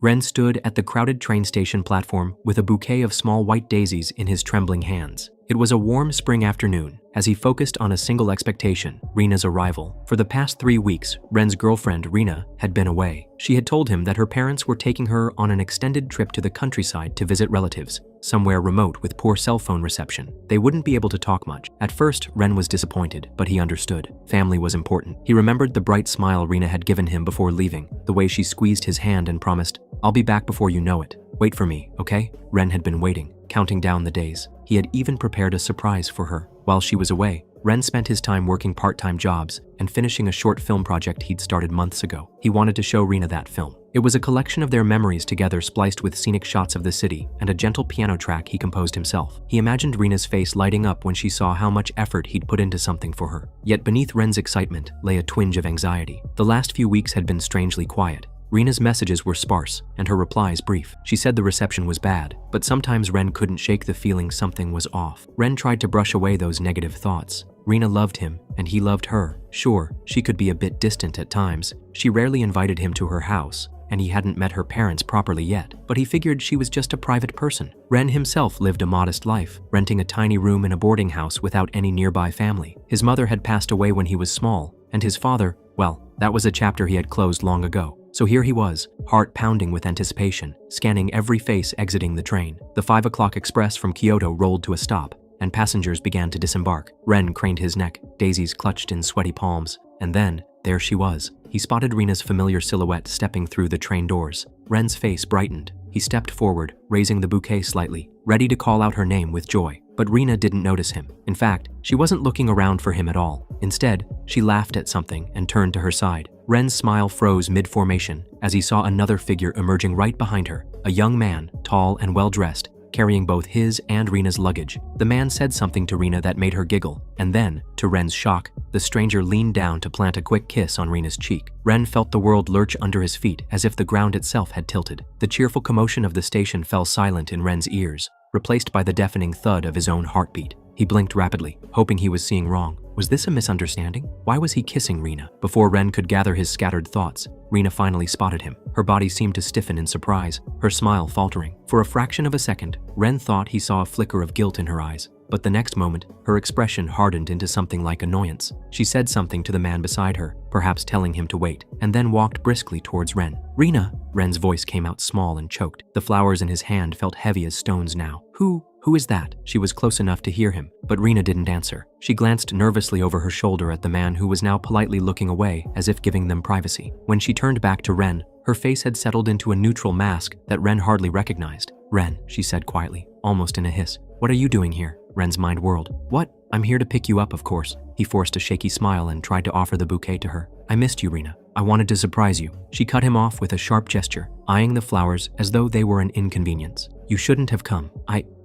Ren stood at the crowded train station platform with a bouquet of small white daisies in his trembling hands. It was a warm spring afternoon as he focused on a single expectation, Rena's arrival. For the past 3 weeks, Ren's girlfriend, Rena, had been away. She had told him that her parents were taking her on an extended trip to the countryside to visit relatives, somewhere remote with poor cell phone reception. They wouldn't be able to talk much. At first, Ren was disappointed, but he understood. Family was important. He remembered the bright smile Rena had given him before leaving, the way she squeezed his hand and promised, "I'll be back before you know it. Wait for me, okay?" Ren had been waiting, counting down the days. He had even prepared a surprise for her. While she was away, Ren spent his time working part-time jobs and finishing a short film project he'd started months ago. He wanted to show Rena that film. It was a collection of their memories together, spliced with scenic shots of the city and a gentle piano track he composed himself. He imagined Rena's face lighting up when she saw how much effort he'd put into something for her. Yet beneath Ren's excitement lay a twinge of anxiety. The last few weeks had been strangely quiet. Rena's messages were sparse, and her replies brief. She said the reception was bad, but sometimes Ren couldn't shake the feeling something was off. Ren tried to brush away those negative thoughts. Rena loved him, and he loved her. Sure, she could be a bit distant at times. She rarely invited him to her house, and he hadn't met her parents properly yet, but he figured she was just a private person. Ren himself lived a modest life, renting a tiny room in a boarding house without any nearby family. His mother had passed away when he was small, and his father, well, that was a chapter he had closed long ago. So here he was, heart pounding with anticipation, scanning every face exiting the train. The 5 o'clock express from Kyoto rolled to a stop, and passengers began to disembark. Ren craned his neck, daisies clutched in sweaty palms, and then, there she was. He spotted Rena's familiar silhouette stepping through the train doors. Ren's face brightened. He stepped forward, raising the bouquet slightly, ready to call out her name with joy. But Rena didn't notice him. In fact, she wasn't looking around for him at all. Instead, she laughed at something and turned to her side. Ren's smile froze mid-formation as he saw another figure emerging right behind her, a young man, tall and well-dressed, carrying both his and Rena's luggage. The man said something to Rena that made her giggle, and then, to Ren's shock, the stranger leaned down to plant a quick kiss on Rena's cheek. Ren felt the world lurch under his feet as if the ground itself had tilted. The cheerful commotion of the station fell silent in Ren's ears, replaced by the deafening thud of his own heartbeat. He blinked rapidly, hoping he was seeing wrong. Was this a misunderstanding? Why was he kissing Rena? Before Ren could gather his scattered thoughts, Rena finally spotted him. Her body seemed to stiffen in surprise, her smile faltering. For a fraction of a second, Ren thought he saw a flicker of guilt in her eyes. But the next moment, her expression hardened into something like annoyance. She said something to the man beside her, perhaps telling him to wait, and then walked briskly towards Ren. "Rena!" Ren's voice came out small and choked. The flowers in his hand felt heavy as stones now. Who is that?" She was close enough to hear him, but Rena didn't answer. She glanced nervously over her shoulder at the man who was now politely looking away as if giving them privacy. When she turned back to Ren, her face had settled into a neutral mask that Ren hardly recognized. "Ren," she said quietly, almost in a hiss. "What are you doing here?" Ren's mind whirled. "What? I'm here to pick you up, of course." He forced a shaky smile and tried to offer the bouquet to her. "I missed you, Rena. I wanted to surprise you." She cut him off with a sharp gesture, eyeing the flowers as though they were an inconvenience. "You shouldn't have come.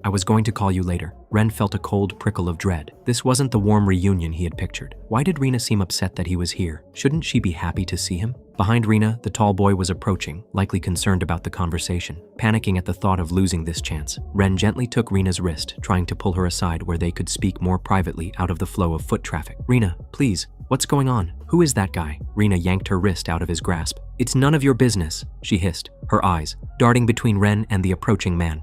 I was going to call you later." Ren felt a cold prickle of dread. This wasn't the warm reunion he had pictured. Why did Rena seem upset that he was here? Shouldn't she be happy to see him? Behind Rena, the tall boy was approaching, likely concerned about the conversation. Panicking at the thought of losing this chance, Ren gently took Rena's wrist, trying to pull her aside where they could speak more privately out of the flow of foot traffic. "Rena, please, what's going on? Who is that guy?" Rena yanked her wrist out of his grasp. "It's none of your business," she hissed, her eyes darting between Ren and the approaching man.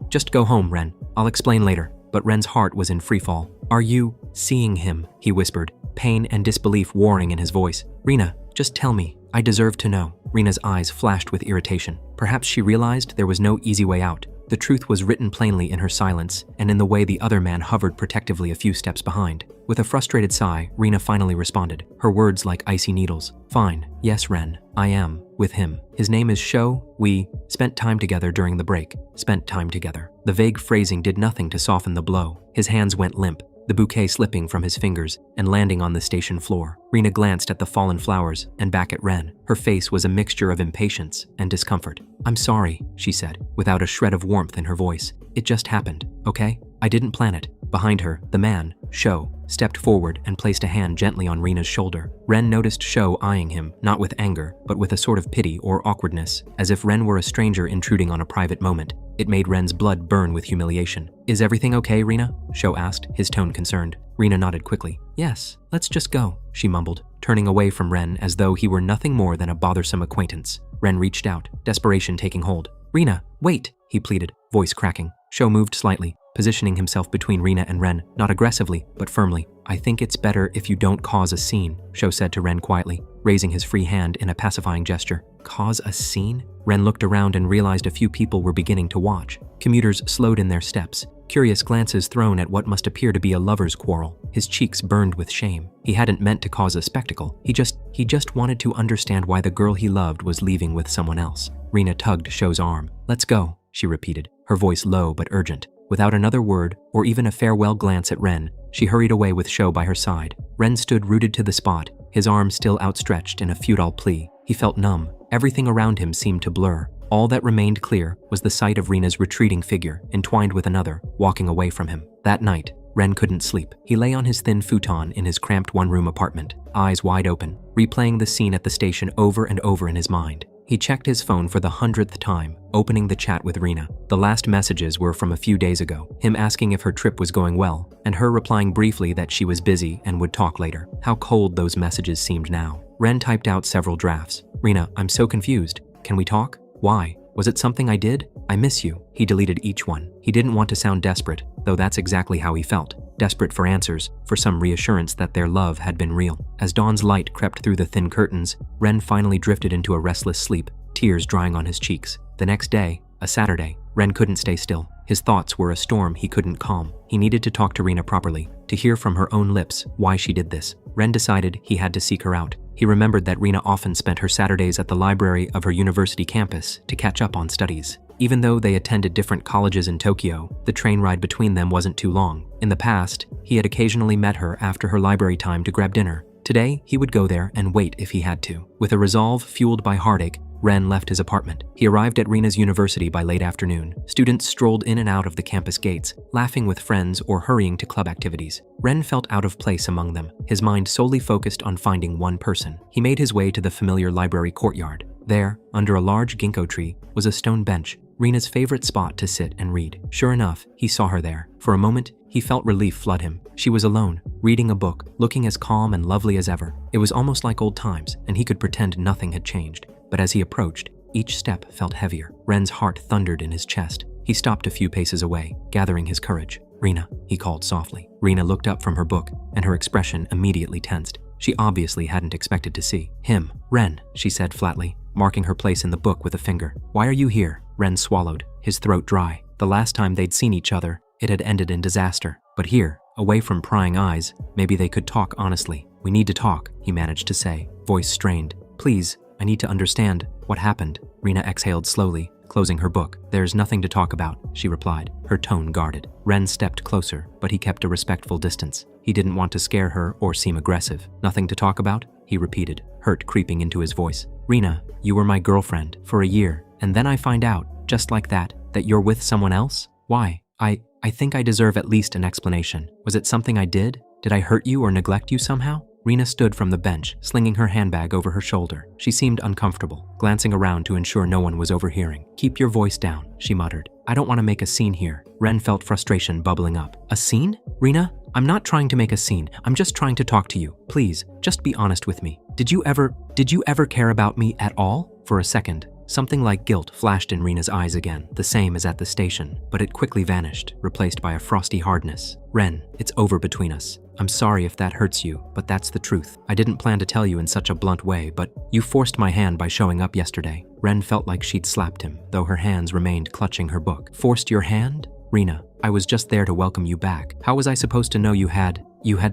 Just go home, Ren. I'll explain later." But Ren's heart was in freefall. "Are you seeing him?" he whispered, pain and disbelief warring in his voice. "Rena, just tell me. I deserve to know." Rena's eyes flashed with irritation. Perhaps she realized there was no easy way out. The truth was written plainly in her silence and in the way the other man hovered protectively a few steps behind. With a frustrated sigh, Rena finally responded, her words like icy needles. "Fine. Yes, Ren. I am. With him. His name is Sho. We spent time together during the break. Spent time together." The vague phrasing did nothing to soften the blow. His hands went limp, the bouquet slipping from his fingers and landing on the station floor. Rena glanced at the fallen flowers and back at Ren. Her face was a mixture of impatience and discomfort. "I'm sorry," she said, without a shred of warmth in her voice. "It just happened, okay? I didn't plan it." Behind her, the man, Sho, stepped forward and placed a hand gently on Rena's shoulder. Ren noticed Sho eyeing him, not with anger, but with a sort of pity or awkwardness, as if Ren were a stranger intruding on a private moment. It made Ren's blood burn with humiliation. "Is everything okay, Rena?" Sho asked, his tone concerned. Rena nodded quickly. "Yes, let's just go," she mumbled. turning away from Ren as though he were nothing more than a bothersome acquaintance. Ren reached out, desperation taking hold. "Rina, wait," he pleaded, voice cracking. Sho moved slightly, positioning himself between Rina and Ren, not aggressively, but firmly. "I think it's better if you don't cause a scene," Sho said to Ren quietly, raising his free hand in a pacifying gesture. Cause a scene? Ren looked around and realized a few people were beginning to watch. Commuters slowed in their steps, curious glances thrown at what must appear to be a lover's quarrel. His cheeks burned with shame. He hadn't meant to cause a spectacle. He just wanted to understand why the girl he loved was leaving with someone else. Rina tugged Sho's arm. "Let's go," she repeated, her voice low but urgent. Without another word, or even a farewell glance at Ren, she hurried away with Sho by her side. Ren stood rooted to the spot, his arms still outstretched in a futile plea. He felt numb. Everything around him seemed to blur. All that remained clear was the sight of Rina's retreating figure, entwined with another, walking away from him. That night, Ren couldn't sleep. He lay on his thin futon in his cramped one-room apartment, eyes wide open, replaying the scene at the station over and over in his mind. He checked his phone for the 100th time, opening the chat with Rina. The last messages were from a few days ago, him asking if her trip was going well, and her replying briefly that she was busy and would talk later. How cold those messages seemed now. Ren typed out several drafts. "Rina, I'm so confused. Can we talk? Why? Was it something I did? I miss you." He deleted each one. He didn't want to sound desperate, though that's exactly how he felt. Desperate for answers, for some reassurance that their love had been real. As dawn's light crept through the thin curtains, Ren finally drifted into a restless sleep, tears drying on his cheeks. The next day, a Saturday, Ren couldn't stay still. His thoughts were a storm he couldn't calm. He needed to talk to Rina properly, to hear from her own lips why she did this. Ren decided he had to seek her out. He remembered that Rina often spent her Saturdays at the library of her university campus to catch up on studies. Even though they attended different colleges in Tokyo, the train ride between them wasn't too long. In the past, he had occasionally met her after her library time to grab dinner. Today, he would go there and wait if he had to. With a resolve fueled by heartache, Ren left his apartment. He arrived at Rina's university by late afternoon. Students strolled in and out of the campus gates, laughing with friends or hurrying to club activities. Ren felt out of place among them, his mind solely focused on finding one person. He made his way to the familiar library courtyard. There, under a large ginkgo tree, was a stone bench, Rina's favorite spot to sit and read. Sure enough, he saw her there. For a moment, he felt relief flood him. She was alone, reading a book, looking as calm and lovely as ever. It was almost like old times, and he could pretend nothing had changed. But as he approached, each step felt heavier. Ren's heart thundered in his chest. He stopped a few paces away, gathering his courage. "Rina," he called softly. Rina looked up from her book, and her expression immediately tensed. She obviously hadn't expected to see him. "Ren," she said flatly, marking her place in the book with a finger. "Why are you here?" Ren swallowed, his throat dry. The last time they'd seen each other, it had ended in disaster. But here, away from prying eyes, maybe they could talk honestly. "We need to talk," he managed to say, voice strained. "Please, I need to understand what happened." Rina exhaled slowly, closing her book. "There's nothing to talk about," she replied, her tone guarded. Ren stepped closer, but he kept a respectful distance. He didn't want to scare her or seem aggressive. "Nothing to talk about?" he repeated, hurt creeping into his voice. "Rina, you were my girlfriend for a year, and then I find out, just like that you're with someone else? Why? I think I deserve at least an explanation. Was it something I did? Did I hurt you or neglect you somehow?" Rina stood from the bench, slinging her handbag over her shoulder. She seemed uncomfortable, glancing around to ensure no one was overhearing. "Keep your voice down," she muttered. "I don't want to make a scene here." Ren felt frustration bubbling up. "A scene? Rina, I'm not trying to make a scene. I'm just trying to talk to you. Please, just be honest with me. Did you ever care about me at all?" For a second, something like guilt flashed in Rina's eyes again, the same as at the station, but it quickly vanished, replaced by a frosty hardness. "Ren, it's over between us. I'm sorry if that hurts you, but that's the truth. I didn't plan to tell you in such a blunt way, but you forced my hand by showing up yesterday." Ren felt like she'd slapped him, though her hands remained clutching her book. "Forced your hand? Rina, I was just there to welcome you back. How was I supposed to know you had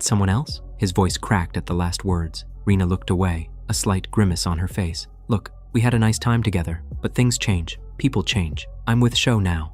someone else?" His voice cracked at the last words. Rina looked away, a slight grimace on her face. "Look, we had a nice time together, but things change. People change. I'm with Sho now.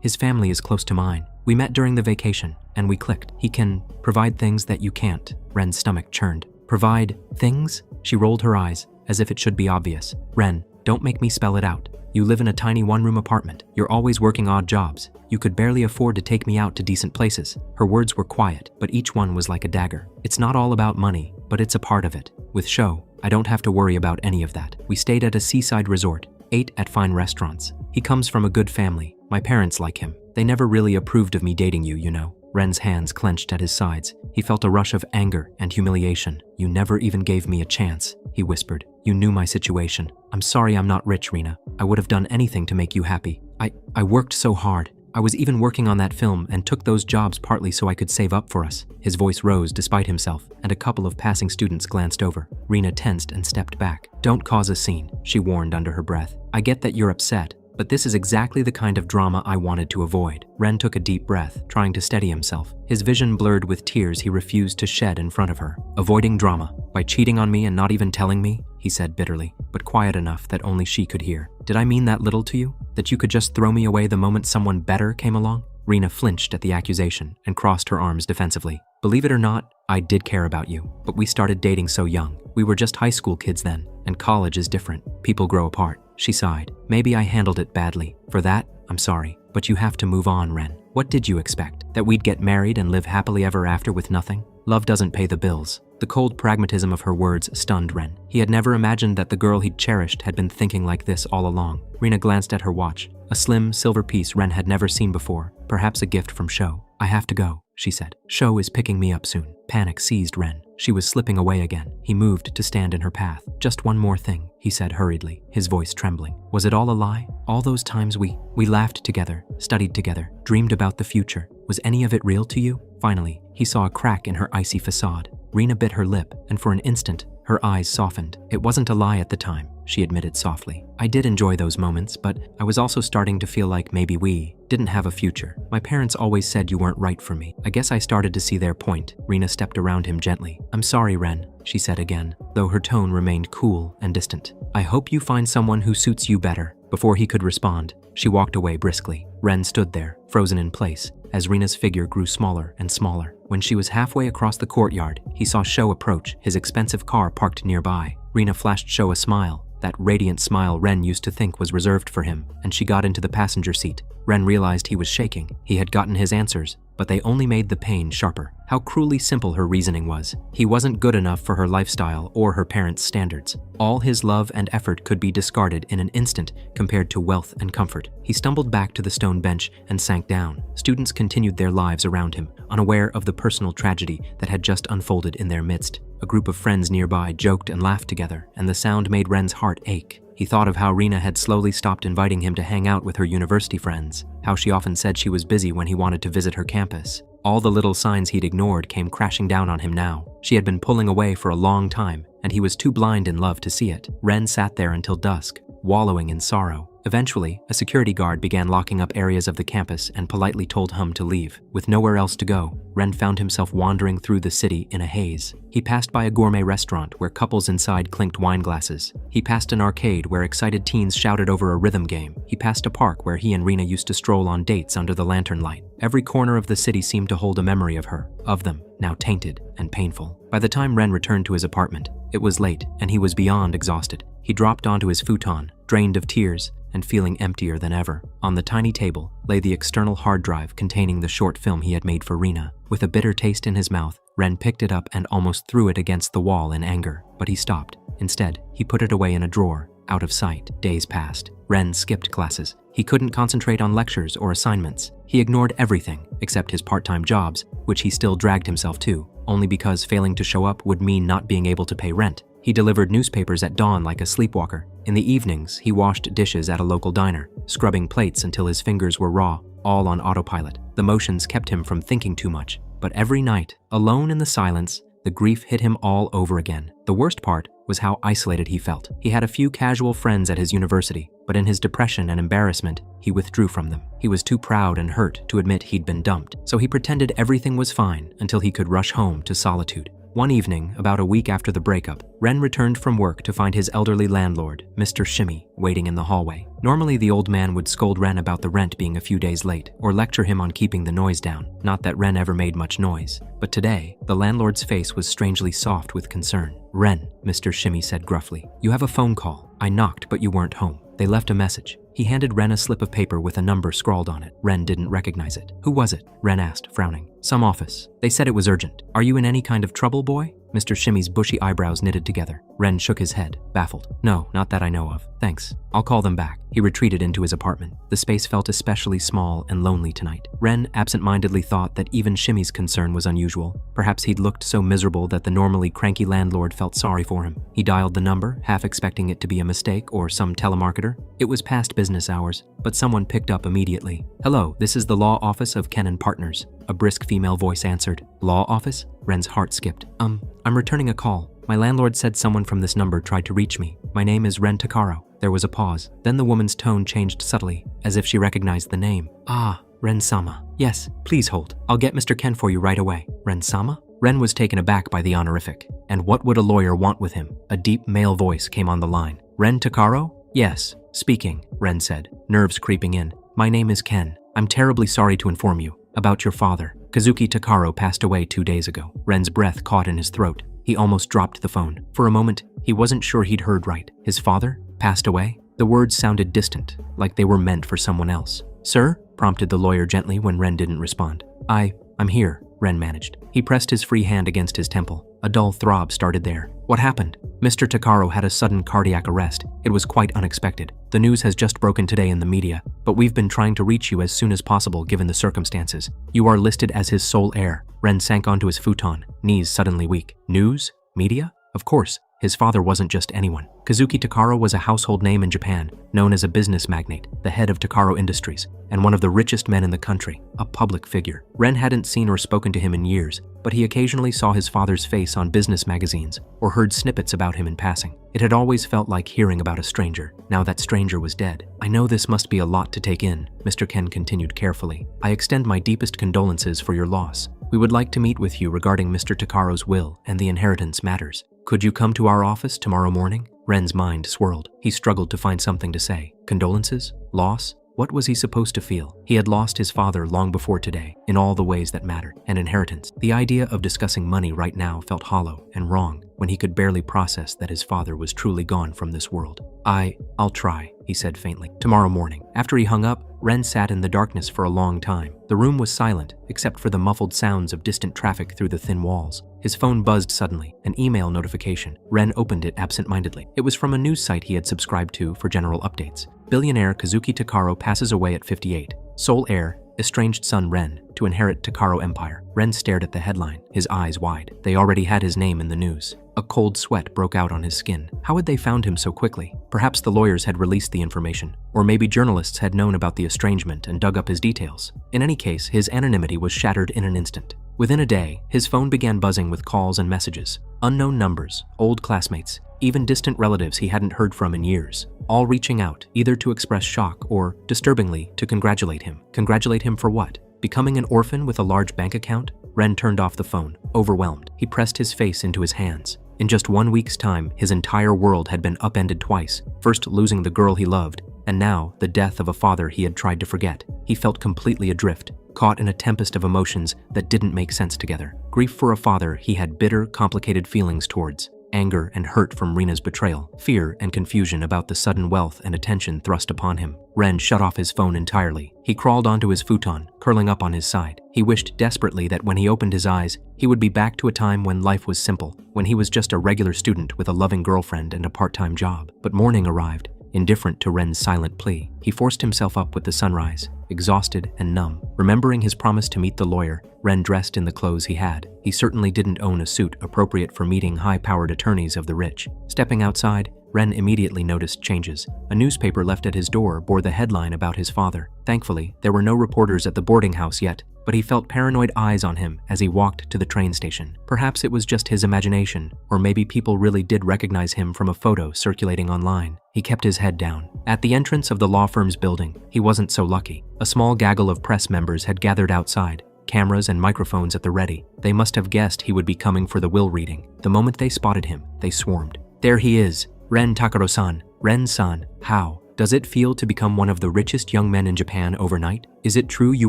His family is close to mine. We met during the vacation, and we clicked. He can provide things that you can't." Ren's stomach churned. "Provide things?" She rolled her eyes, as if it should be obvious. "Ren, don't make me spell it out. You live in a tiny one-room apartment. You're always working odd jobs. You could barely afford to take me out to decent places." Her words were quiet, but each one was like a dagger. "It's not all about money, but it's a part of it. With Sho, I don't have to worry about any of that. We stayed at a seaside resort, ate at fine restaurants. He comes from a good family. My parents like him. They never really approved of me dating you, you know." Ren's hands clenched at his sides. He felt a rush of anger and humiliation. "You never even gave me a chance," he whispered. "You knew my situation. I'm sorry I'm not rich, Rena. I would have done anything to make you happy. I worked so hard. I was even working on that film and took those jobs partly so I could save up for us." His voice rose despite himself, and a couple of passing students glanced over. Rena tensed and stepped back. "Don't cause a scene," she warned under her breath. "I get that you're upset, but this is exactly the kind of drama I wanted to avoid." Ren took a deep breath, trying to steady himself. His vision blurred with tears he refused to shed in front of her. "Avoiding drama? By cheating on me and not even telling me?" he said bitterly, but quiet enough that only she could hear. "Did I mean that little to you? That you could just throw me away the moment someone better came along?" Rena flinched at the accusation and crossed her arms defensively. "Believe it or not, I did care about you, but we started dating so young. We were just high school kids then, and college is different. People grow apart." She sighed. "Maybe I handled it badly. For that, I'm sorry. But you have to move on, Ren. What did you expect? That we'd get married and live happily ever after with nothing? Love doesn't pay the bills." The cold pragmatism of her words stunned Ren. He had never imagined that the girl he'd cherished had been thinking like this all along. Rena glanced at her watch, a slim silver piece Ren had never seen before, perhaps a gift from Sho. "I have to go," she said. "Sho is picking me up soon." Panic seized Ren. She was slipping away again. He moved to stand in her path. "Just one more thing," he said hurriedly, his voice trembling. "Was it all a lie? All those times we laughed together, studied together, dreamed about the future. Was any of it real to you?" Finally, he saw a crack in her icy facade. Rena bit her lip, and for an instant, her eyes softened. "It wasn't a lie at the time," she admitted softly. "I did enjoy those moments, but I was also starting to feel like maybe we didn't have a future. My parents always said you weren't right for me. I guess I started to see their point." Rena stepped around him gently. "I'm sorry, Ren," she said again, though her tone remained cool and distant. "I hope you find someone who suits you better." Before he could respond, she walked away briskly. Ren stood there, frozen in place, as Rena's figure grew smaller and smaller. When she was halfway across the courtyard, he saw Sho approach, his expensive car parked nearby. Rena flashed Sho a smile, that radiant smile Ren used to think was reserved for him, and she got into the passenger seat. Ren realized he was shaking. He had gotten his answers, but they only made the pain sharper. How cruelly simple her reasoning was. He wasn't good enough for her lifestyle or her parents' standards. All his love and effort could be discarded in an instant compared to wealth and comfort. He stumbled back to the stone bench and sank down. Students continued their lives around him, unaware of the personal tragedy that had just unfolded in their midst. A group of friends nearby joked and laughed together, and the sound made Ren's heart ache. He thought of how Rena had slowly stopped inviting him to hang out with her university friends, how she often said she was busy when he wanted to visit her campus. All the little signs he'd ignored came crashing down on him now. She had been pulling away for a long time, and he was too blind in love to see it. Ren sat there until dusk, wallowing in sorrow. Eventually, a security guard began locking up areas of the campus and politely told Hum to leave. With nowhere else to go, Ren found himself wandering through the city in a haze. He passed by a gourmet restaurant where couples inside clinked wine glasses. He passed an arcade where excited teens shouted over a rhythm game. He passed a park where he and Rena used to stroll on dates under the lantern light. Every corner of the city seemed to hold a memory of her, of them, now tainted and painful. By the time Ren returned to his apartment, it was late and he was beyond exhausted. He dropped onto his futon, drained of tears, and feeling emptier than ever. On the tiny table lay the external hard drive containing the short film he had made for Rena. With a bitter taste in his mouth, Ren picked it up and almost threw it against the wall in anger, but he stopped. Instead, he put it away in a drawer, out of sight. Days passed. Ren skipped classes. He couldn't concentrate on lectures or assignments. He ignored everything except his part-time jobs, which he still dragged himself to, only because failing to show up would mean not being able to pay rent. He delivered newspapers at dawn like a sleepwalker. In the evenings, he washed dishes at a local diner, scrubbing plates until his fingers were raw, all on autopilot. The motions kept him from thinking too much. But every night, alone in the silence, the grief hit him all over again. The worst part was how isolated he felt. He had a few casual friends at his university, but in his depression and embarrassment, he withdrew from them. He was too proud and hurt to admit he'd been dumped, so he pretended everything was fine until he could rush home to solitude. One evening, about a week after the breakup, Ren returned from work to find his elderly landlord, Mr. Shimmy, waiting in the hallway. Normally, the old man would scold Ren about the rent being a few days late, or lecture him on keeping the noise down. Not that Ren ever made much noise. But today, the landlord's face was strangely soft with concern. "Ren," Mr. Shimmy said gruffly, "you have a phone call. I knocked, but you weren't home. They left a message." He handed Ren a slip of paper with a number scrawled on it. Ren didn't recognize it. "Who was it?" Ren asked, frowning. "Some office. They said it was urgent. Are you in any kind of trouble, boy?" Mr. Shimmy's bushy eyebrows knitted together. Ren shook his head, baffled. No, not that I know of. Thanks. I'll call them back. He retreated into his apartment. The space felt especially small and lonely tonight. Ren absent-mindedly thought that even Shimmy's concern was unusual. Perhaps he'd looked so miserable that the normally cranky landlord felt sorry for him. He dialed the number, half expecting it to be a mistake or some telemarketer. It was past business hours, but someone picked up immediately. Hello, this is the law office of Ken and Partners. A brisk female voice answered. Law office? Ren's heart skipped. I'm returning a call. My landlord said someone from this number tried to reach me. My name is Ren Takaro. There was a pause. Then the woman's tone changed subtly, as if she recognized the name. Ah, Ren-sama. Yes, please hold. I'll get Mr. Ken for you right away. Ren-sama? Ren was taken aback by the honorific. And what would a lawyer want with him? A deep male voice came on the line. Ren Takaro? Yes, speaking, Ren said, nerves creeping in. My name is Ken. I'm terribly sorry to inform you about your father. Kazuki Takaro passed away 2 days ago. Ren's breath caught in his throat. He almost dropped the phone. For a moment, he wasn't sure he'd heard right. His father? Passed away? The words sounded distant, like they were meant for someone else. Sir? Prompted the lawyer gently when Ren didn't respond. I'm here, Ren managed. He pressed his free hand against his temple. A dull throb started there. What happened? Mr. Takaro had a sudden cardiac arrest. It was quite unexpected. The news has just broken today in the media, but we've been trying to reach you as soon as possible given the circumstances. You are listed as his sole heir. Ren sank onto his futon, knees suddenly weak. News? Media? Of course. His father wasn't just anyone. Kazuki Takaro was a household name in Japan, known as a business magnate, the head of Takaro Industries, and one of the richest men in the country, a public figure. Ren hadn't seen or spoken to him in years, but he occasionally saw his father's face on business magazines or heard snippets about him in passing. It had always felt like hearing about a stranger. Now that stranger was dead. I know this must be a lot to take in, Mr. Ken continued carefully. I extend my deepest condolences for your loss. We would like to meet with you regarding Mr. Takaro's will and the inheritance matters. Could you come to our office tomorrow morning? Ren's mind swirled. He struggled to find something to say. Condolences? Loss? What was he supposed to feel? He had lost his father long before today, in all the ways that mattered. An inheritance. The idea of discussing money right now felt hollow and wrong when he could barely process that his father was truly gone from this world. I'll try, he said faintly. Tomorrow morning. After he hung up, Ren sat in the darkness for a long time. The room was silent, except for the muffled sounds of distant traffic through the thin walls. His phone buzzed suddenly, an email notification. Ren opened it absent-mindedly. It was from a news site he had subscribed to for general updates. Billionaire Kazuki Takaro passes away at 58. Sole heir, estranged son Ren, to inherit Takaro Empire. Ren stared at the headline, his eyes wide. They already had his name in the news. A cold sweat broke out on his skin. How had they found him so quickly? Perhaps the lawyers had released the information, or maybe journalists had known about the estrangement and dug up his details. In any case, his anonymity was shattered in an instant. Within a day, his phone began buzzing with calls and messages. Unknown numbers, old classmates, even distant relatives he hadn't heard from in years, all reaching out, either to express shock or, disturbingly, to congratulate him. Congratulate him for what? Becoming an orphan with a large bank account? Ren turned off the phone, overwhelmed. He pressed his face into his hands. In just 1 week's time, his entire world had been upended twice, first losing the girl he loved, and now the death of a father he had tried to forget. He felt completely adrift, caught in a tempest of emotions that didn't make sense together. Grief for a father he had bitter, complicated feelings towards. Anger and hurt from Rina's betrayal, fear and confusion about the sudden wealth and attention thrust upon him. Ren shut off his phone entirely. He crawled onto his futon, curling up on his side. He wished desperately that when he opened his eyes, he would be back to a time when life was simple, when he was just a regular student with a loving girlfriend and a part-time job. But morning arrived. Indifferent to Ren's silent plea, he forced himself up with the sunrise, exhausted and numb. Remembering his promise to meet the lawyer, Ren dressed in the clothes he had. He certainly didn't own a suit appropriate for meeting high-powered attorneys of the rich. Stepping outside, Ren immediately noticed changes. A newspaper left at his door bore the headline about his father. Thankfully, there were no reporters at the boarding house yet, but he felt paranoid eyes on him as he walked to the train station. Perhaps it was just his imagination, or maybe people really did recognize him from a photo circulating online. He kept his head down. At the entrance of the law firm's building, he wasn't so lucky. A small gaggle of press members had gathered outside, cameras and microphones at the ready. They must have guessed he would be coming for the will reading. The moment they spotted him, they swarmed. There he is, Ren Takaro-san. Ren-san, how does it feel to become one of the richest young men in Japan overnight? Is it true you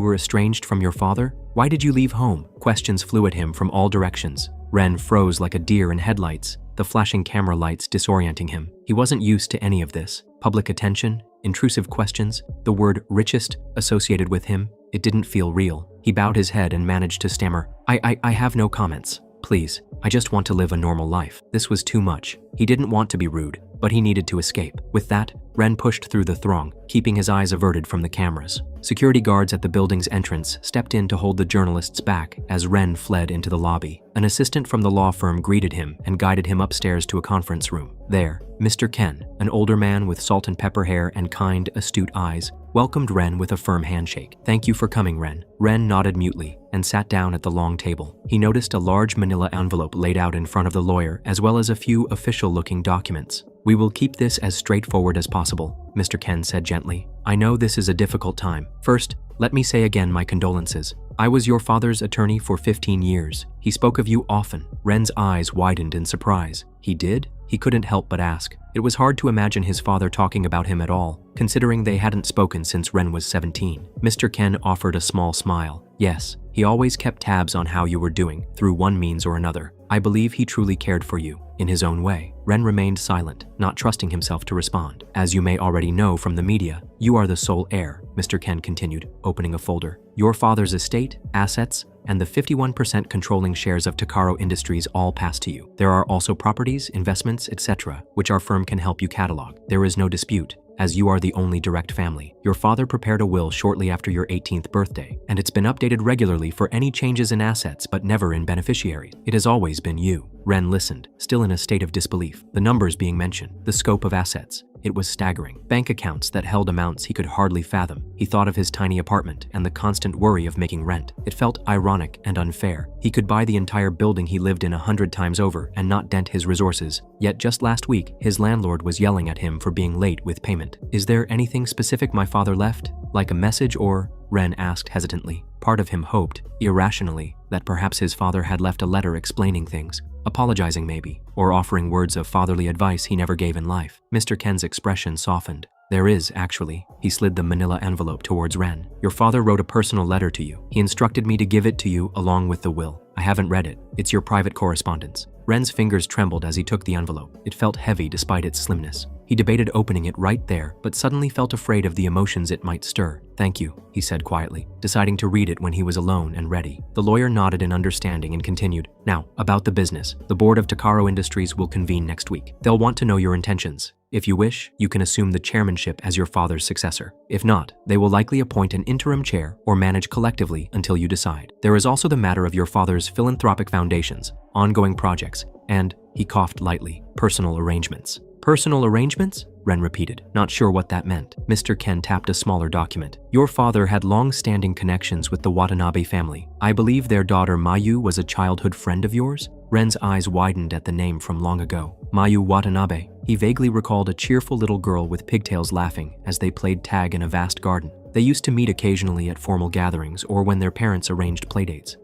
were estranged from your father? Why did you leave home? Questions flew at him from all directions. Ren froze like a deer in headlights, the flashing camera lights disorienting him. He wasn't used to any of this. Public attention, intrusive questions, the word richest associated with him. It didn't feel real. He bowed his head and managed to stammer, I have no comments. Please, I just want to live a normal life. This was too much. He didn't want to be rude, but he needed to escape. With that, Ren pushed through the throng, keeping his eyes averted from the cameras. Security guards at the building's entrance stepped in to hold the journalists back as Ren fled into the lobby. An assistant from the law firm greeted him and guided him upstairs to a conference room. There, Mr. Ken, an older man with salt and pepper hair and kind, astute eyes, welcomed Ren with a firm handshake. "Thank you for coming, Ren." Ren nodded mutely and sat down at the long table. He noticed a large manila envelope laid out in front of the lawyer, as well as a few official-looking documents. "We will keep this as straightforward as possible," Mr. Ken said gently. "I know this is a difficult time. First, let me say again my condolences. I was your father's attorney for 15 years. He spoke of you often." Ren's eyes widened in surprise. He did? He couldn't help but ask. It was hard to imagine his father talking about him at all, considering they hadn't spoken since Ren was 17. Mr. Ken offered a small smile. "Yes, he always kept tabs on how you were doing, through one means or another. I believe he truly cared for you, in his own way." Ren remained silent, not trusting himself to respond. "As you may already know from the media, you are the sole heir," Mr. Ken continued, opening a folder. "Your father's estate, assets, and the 51% controlling shares of Takaro Industries all pass to you. There are also properties, investments, etc., which our firm can help you catalog. There is no dispute, as you are the only direct family. Your father prepared a will shortly after your 18th birthday, and it's been updated regularly for any changes in assets but never in beneficiaries. It has always been you." Ren listened, still in a state of disbelief. The numbers being mentioned, the scope of assets. It was staggering. Bank accounts that held amounts he could hardly fathom. He thought of his tiny apartment and the constant worry of making rent. It felt ironic and unfair. He could buy the entire building he lived in 100 times over and not dent his resources. Yet just last week, his landlord was yelling at him for being late with payment. "Is there anything specific my father left? Like a message or?" Ren asked hesitantly. Part of him hoped, irrationally, that perhaps his father had left a letter explaining things, apologizing maybe, or offering words of fatherly advice he never gave in life. Mr. Ken's expression softened. "There is, actually." He slid the manila envelope towards Ren. "Your father wrote a personal letter to you. He instructed me to give it to you along with the will. I haven't read it. It's your private correspondence." Ren's fingers trembled as he took the envelope. It felt heavy despite its slimness. He debated opening it right there, but suddenly felt afraid of the emotions it might stir. "Thank you," he said quietly, deciding to read it when he was alone and ready. The lawyer nodded in understanding and continued. "Now, about the business. The board of Takaro Industries will convene next week. They'll want to know your intentions. If you wish, you can assume the chairmanship as your father's successor. If not, they will likely appoint an interim chair or manage collectively until you decide. There is also the matter of your father's philanthropic foundations, ongoing projects, and," he coughed lightly, "personal arrangements." "Personal arrangements?" Ren repeated, not sure what that meant. Mr. Ken tapped a smaller document. "Your father had long-standing connections with the Watanabe family. I believe their daughter Mayu was a childhood friend of yours?" Ren's eyes widened at the name from long ago. Mayu Watanabe. He vaguely recalled a cheerful little girl with pigtails laughing as they played tag in a vast garden. They used to meet occasionally at formal gatherings or when their parents arranged playdates.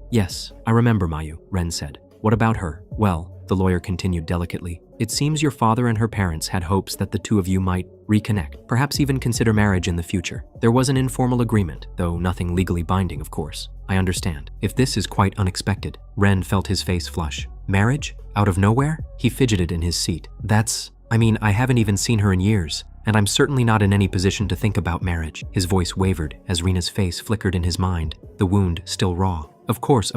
Yes, I remember Mayu," Ren said. "What about her?" "Well," the lawyer continued delicately, "it seems your father and her parents had hopes that the two of you might reconnect, perhaps even consider marriage in the future. There was an informal agreement, though nothing legally binding, of course. I understand. If this is quite unexpected." Ren felt his face flush. "Marriage? Out of nowhere?" He fidgeted in his seat. I haven't even seen her in years, and I'm certainly not in any position to think about marriage." His voice wavered as Rina's face flickered in his mind, the wound still raw. Of course,"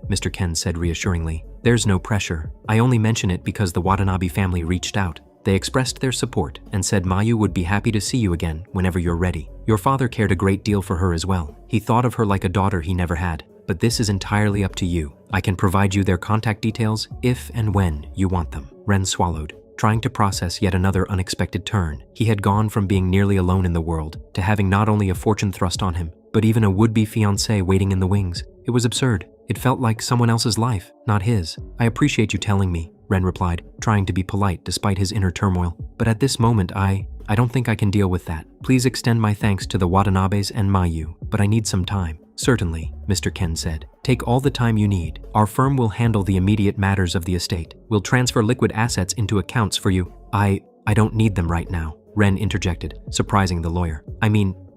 Mr. Ken said reassuringly. "There's no pressure. I only mention it because the Watanabe family reached out. They expressed their support and said Mayu would be happy to see you again whenever you're ready. Your father cared a great deal for her as well. He thought of her like a daughter he never had. But this is entirely up to you. I can provide you their contact details if and when you want them." Ren swallowed, trying to process yet another unexpected turn. He had gone from being nearly alone in the world to having not only a fortune thrust on him, but even a would-be fiancé waiting in the wings. It was absurd. It felt like someone else's life, not his. "I appreciate you telling me," Ren replied, trying to be polite despite his inner turmoil. "But at this moment, I don't think I can deal with that. Please extend my thanks to the Watanabes and Mayu, but I need some time." "Certainly," Mr. Ken said. "Take all the time you need. Our firm will handle the immediate matters of the estate. We'll transfer liquid assets into accounts for you." I don't need them right now," Ren interjected, surprising the lawyer.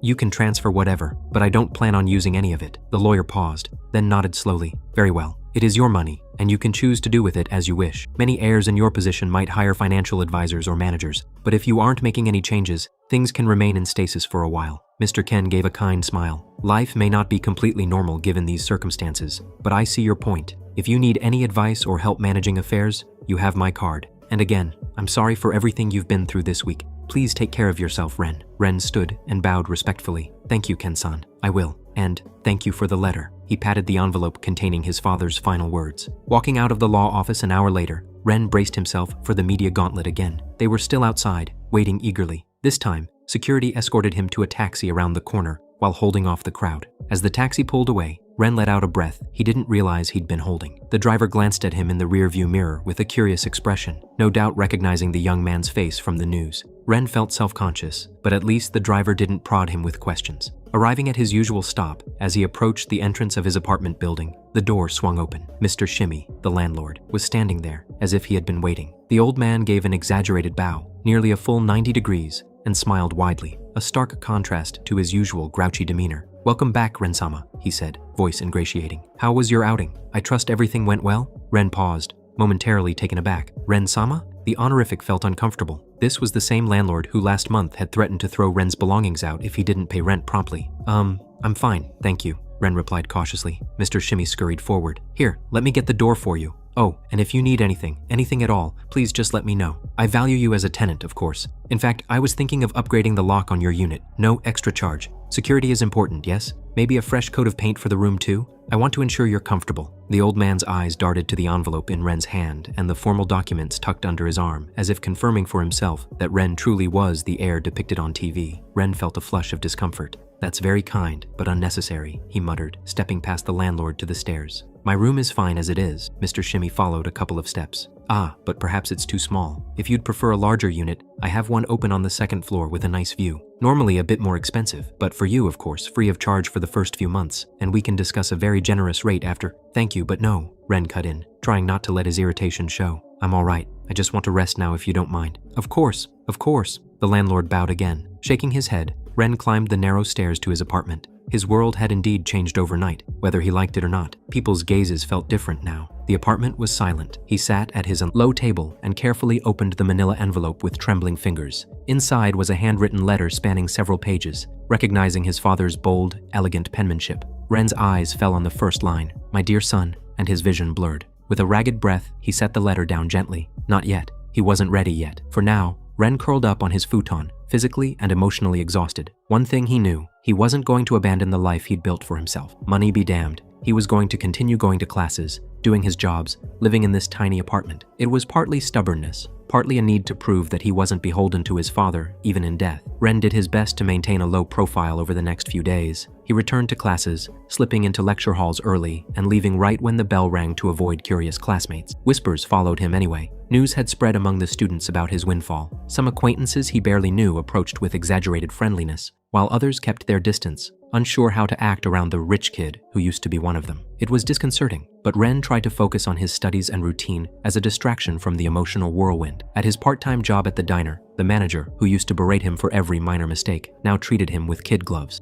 You can transfer whatever, but I don't plan on using any of it." The lawyer paused, then nodded slowly. "Very well. It is your money, and you can choose to do with it as you wish. Many heirs in your position might hire financial advisors or managers, but if you aren't making any changes, things can remain in stasis for a while." Mr. Ken gave a kind smile. "Life may not be completely normal given these circumstances, but I see your point. If you need any advice or help managing affairs, you have my card. And again, I'm sorry for everything you've been through this week. Please take care of yourself, Ren. Ren stood and bowed respectfully. Thank you, Ken-san. I will. And thank you for the letter. He patted the envelope containing his father's final words. Walking out of the law office an hour later, Ren braced himself for the media gauntlet again. They were still outside, waiting eagerly. This time, security escorted him to a taxi around the corner while holding off the crowd. As the taxi pulled away, Ren let out a breath he didn't realize he'd been holding. The driver glanced at him in the rearview mirror with a curious expression, no doubt recognizing the young man's face from the news. Ren felt self-conscious, but at least the driver didn't prod him with questions. Arriving at his usual stop, as he approached the entrance of his apartment building, the door swung open. Mr. Shimmy, the landlord, was standing there, as if he had been waiting. The old man gave an exaggerated bow, nearly a full 90 degrees, and smiled widely, a stark contrast to his usual grouchy demeanor. Welcome back, Ren-sama, he said, voice ingratiating. How was your outing? I trust everything went well? Ren paused, momentarily taken aback. Ren-sama? The honorific felt uncomfortable. This was the same landlord who last month had threatened to throw Ren's belongings out if he didn't pay rent promptly. I'm fine, thank you, Ren replied cautiously. Mr. Shimmy scurried forward. Here, let me get the door for you. Oh, and if you need anything at all, please just let me know. I value you as a tenant, of course. In fact, I was thinking of upgrading the lock on your unit. No extra charge. Security is important, yes? Maybe a fresh coat of paint for the room too? I want to ensure you're comfortable. The old man's eyes darted to the envelope in Ren's hand and the formal documents tucked under his arm, as if confirming for himself that Ren truly was the heir depicted on TV. Ren felt a flush of discomfort. That's very kind, but unnecessary, he muttered, stepping past the landlord to the stairs. My room is fine as it is. Mr. Shimmy followed a couple of steps. But perhaps it's too small. If you'd prefer a larger unit, I have one open on the second floor with a nice view. Normally a bit more expensive, but for you, of course, free of charge for the first few months, and we can discuss a very generous rate after. Thank you, but no, Ren cut in, trying not to let his irritation show. I'm all right. I just want to rest now if you don't mind. Of course. The landlord bowed again. Shaking his head, Ren climbed the narrow stairs to his apartment. His world had indeed changed overnight, whether he liked it or not. People's gazes felt different now. The apartment was silent. He sat at his low table and carefully opened the manila envelope with trembling fingers. Inside was a handwritten letter spanning several pages, recognizing his father's bold, elegant penmanship. Ren's eyes fell on the first line, "My dear son," and his vision blurred. With a ragged breath, he set the letter down gently. Not yet. He wasn't ready yet. For now, Ren curled up on his futon, physically and emotionally exhausted. One thing he knew, he wasn't going to abandon the life he'd built for himself. Money be damned. He was going to continue going to classes, doing his jobs, living in this tiny apartment. It was partly stubbornness, partly a need to prove that he wasn't beholden to his father, even in death. Ren did his best to maintain a low profile over the next few days. He returned to classes, slipping into lecture halls early and leaving right when the bell rang to avoid curious classmates. Whispers followed him anyway. News had spread among the students about his windfall. Some acquaintances he barely knew approached with exaggerated friendliness, while others kept their distance, unsure how to act around the rich kid who used to be one of them. It was disconcerting, but Ren tried to focus on his studies and routine as a distraction from the emotional whirlwind. At his part-time job at the diner, the manager, who used to berate him for every minor mistake, now treated him with kid gloves.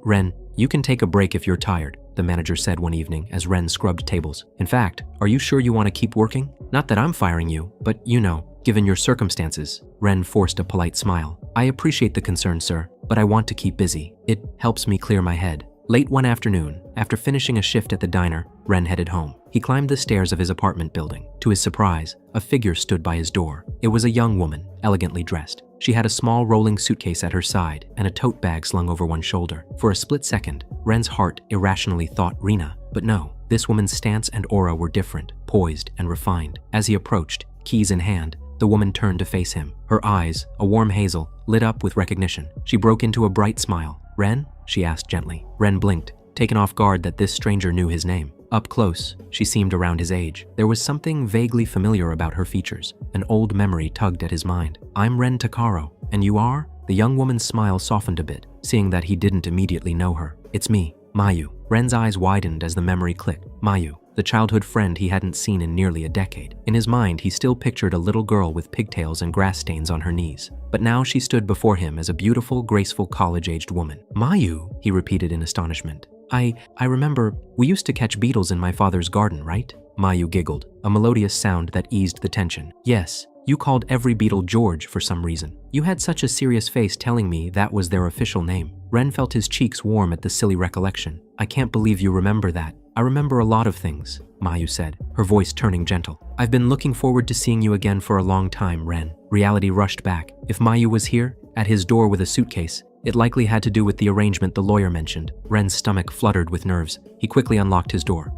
Ren, you can take a break if you're tired, the manager said one evening as Ren scrubbed tables. In fact, are you sure you want to keep working? Not that I'm firing you, but given your circumstances. Ren forced a polite smile. I appreciate the concern, sir, but I want to keep busy. It helps me clear my head. Late one afternoon, after finishing a shift at the diner, Ren headed home. He climbed the stairs of his apartment building. To his surprise, a figure stood by his door. It was a young woman, elegantly dressed. She had a small rolling suitcase at her side and a tote bag slung over one shoulder. For a split second, Ren's heart irrationally thought Rina, but no. This woman's stance and aura were different, poised and refined. As he approached, keys in hand, the woman turned to face him. Her eyes, a warm hazel, lit up with recognition. She broke into a bright smile. Ren? She asked gently. Ren blinked, taken off guard that this stranger knew his name. Up close, she seemed around his age. There was something vaguely familiar about her features. An old memory tugged at his mind. I'm Ren Takaro, and you are? The young woman's smile softened a bit, seeing that he didn't immediately know her. It's me, Mayu. Ren's eyes widened as the memory clicked. Mayu, the childhood friend he hadn't seen in nearly a decade. In his mind, he still pictured a little girl with pigtails and grass stains on her knees. But now she stood before him as a beautiful, graceful, college-aged woman. Mayu, he repeated in astonishment. I remember, we used to catch beetles in my father's garden, right? Mayu giggled, a melodious sound that eased the tension. Yes, you called every beetle George for some reason. You had such a serious face telling me that was their official name. Ren felt his cheeks warm at the silly recollection. I can't believe you remember that. I remember a lot of things, Mayu said, her voice turning gentle. I've been looking forward to seeing you again for a long time, Ren. Reality rushed back. If Mayu was here, at his door with a suitcase, it likely had to do with the arrangement the lawyer mentioned. Ren's stomach fluttered with nerves. He quickly unlocked his door.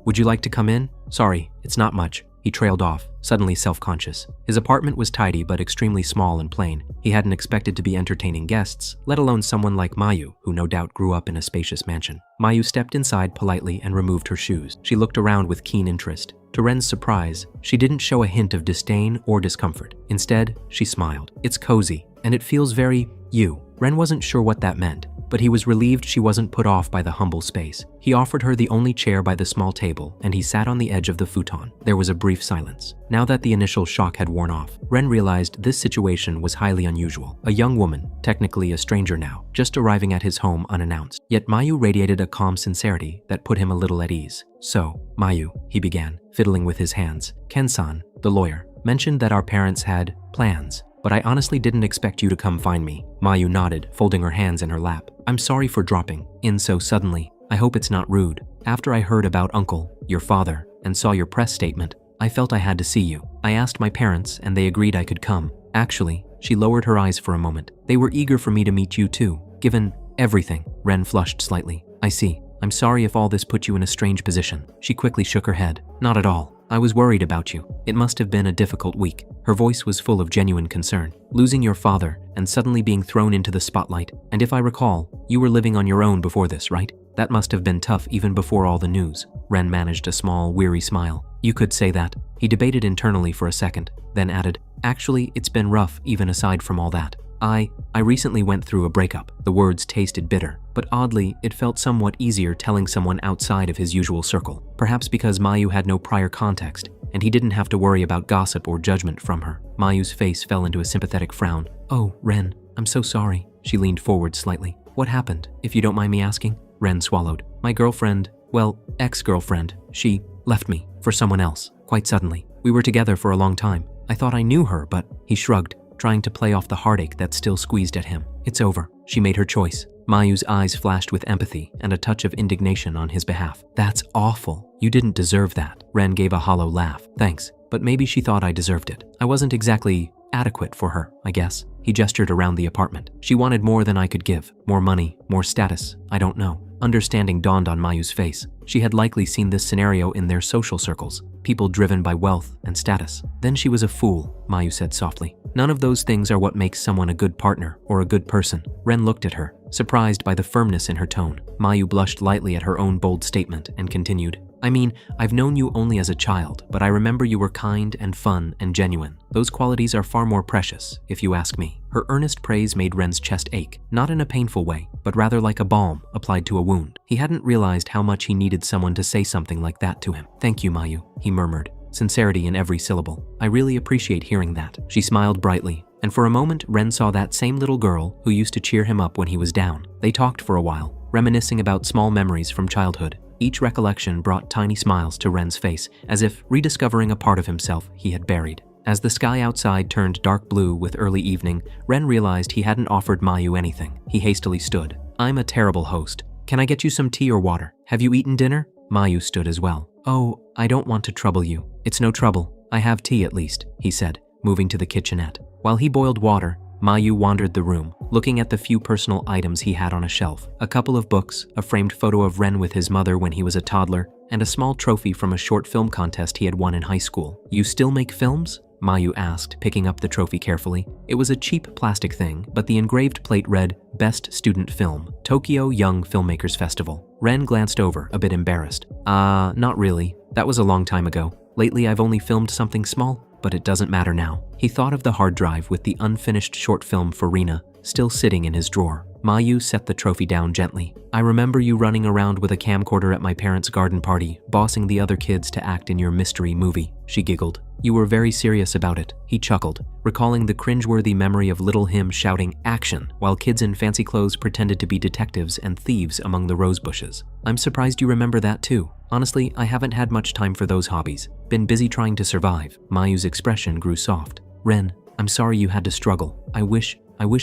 Would you like to come in? Sorry, it's not much. He trailed off, suddenly self-conscious. His apartment was tidy but extremely small and plain. He hadn't expected to be entertaining guests, let alone someone like Mayu, who no doubt grew up in a spacious mansion. Mayu stepped inside politely and removed her shoes. She looked around with keen interest. To Ren's surprise, she didn't show a hint of disdain or discomfort. Instead, she smiled. It's cozy, and it feels very you. Ren wasn't sure what that meant, but he was relieved she wasn't put off by the humble space. He offered her the only chair by the small table, and he sat on the edge of the futon. There was a brief silence. Now that the initial shock had worn off, Ren realized this situation was highly unusual. A young woman, technically a stranger now, just arriving at his home unannounced. Yet Mayu radiated a calm sincerity that put him a little at ease. So, Mayu, he began, fiddling with his hands. Ken-san, the lawyer, mentioned that our parents had plans. But I honestly didn't expect you to come find me. Mayu nodded, folding her hands in her lap. I'm sorry for dropping in so suddenly. I hope it's not rude. After I heard about Uncle, your father, and saw your press statement, I felt I had to see you. I asked my parents and they agreed I could come. Actually, she lowered her eyes for a moment. They were eager for me to meet you too, given everything. Ren flushed slightly. I see. I'm sorry if all this put you in a strange position. She quickly shook her head. Not at all. I was worried about you. It must have been a difficult week. Her voice was full of genuine concern. Losing your father and suddenly being thrown into the spotlight. And if I recall, you were living on your own before this, right? That must have been tough even before all the news. Ren managed a small, weary smile. You could say that. He debated internally for a second, then added, Actually, it's been rough even aside from all that. I recently went through a breakup. The words tasted bitter, but oddly, it felt somewhat easier telling someone outside of his usual circle. Perhaps because Mayu had no prior context, and he didn't have to worry about gossip or judgment from her. Mayu's face fell into a sympathetic frown. Oh, Ren, I'm so sorry. She leaned forward slightly. What happened, if you don't mind me asking? Ren swallowed. My girlfriend, well, ex-girlfriend, she left me for someone else, quite suddenly. We were together for a long time. I thought I knew her, but he shrugged, trying to play off the heartache that still squeezed at him. It's over. She made her choice. Mayu's eyes flashed with empathy and a touch of indignation on his behalf. That's awful. You didn't deserve that. Ren gave a hollow laugh. Thanks, but maybe she thought I deserved it. I wasn't exactly adequate for her, I guess. He gestured around the apartment. She wanted more than I could give. More money, more status. I don't know. Understanding dawned on Mayu's face. She had likely seen this scenario in their social circles, people driven by wealth and status. Then she was a fool, Mayu said softly. None of those things are what makes someone a good partner or a good person. Ren looked at her, surprised by the firmness in her tone. Mayu blushed lightly at her own bold statement and continued. I mean, I've known you only as a child, but I remember you were kind and fun and genuine. Those qualities are far more precious, if you ask me. Her earnest praise made Ren's chest ache, not in a painful way, but rather like a balm applied to a wound. He hadn't realized how much he needed someone to say something like that to him. Thank you, Mayu, he murmured, sincerity in every syllable. I really appreciate hearing that. She smiled brightly, and for a moment Ren saw that same little girl who used to cheer him up when he was down. They talked for a while, reminiscing about small memories from childhood. Each recollection brought tiny smiles to Ren's face, as if rediscovering a part of himself he had buried. As the sky outside turned dark blue with early evening, Ren realized he hadn't offered Mayu anything. He hastily stood. I'm a terrible host. Can I get you some tea or water? Have you eaten dinner? Mayu stood as well. Oh, I don't want to trouble you. It's no trouble. I have tea at least, he said, moving to the kitchenette. While he boiled water, Mayu wandered the room, looking at the few personal items he had on a shelf. A couple of books, a framed photo of Ren with his mother when he was a toddler, and a small trophy from a short film contest he had won in high school. You still make films? Mayu asked, picking up the trophy carefully. It was a cheap plastic thing, but the engraved plate read, Best Student Film, Tokyo Young Filmmakers Festival. Ren glanced over, a bit embarrassed. Not really. That was a long time ago. Lately I've only filmed something small, but it doesn't matter now. He thought of the hard drive with the unfinished short film for Rina, still sitting in his drawer. Mayu set the trophy down gently. I remember you running around with a camcorder at my parents' garden party, bossing the other kids to act in your mystery movie. She giggled. You were very serious about it. He chuckled, recalling the cringeworthy memory of little him shouting action while kids in fancy clothes pretended to be detectives and thieves among the rose bushes. I'm surprised you remember that too. Honestly, I haven't had much time for those hobbies. Been busy trying to survive. Mayu's expression grew soft. Ren, I'm sorry you had to struggle. I wish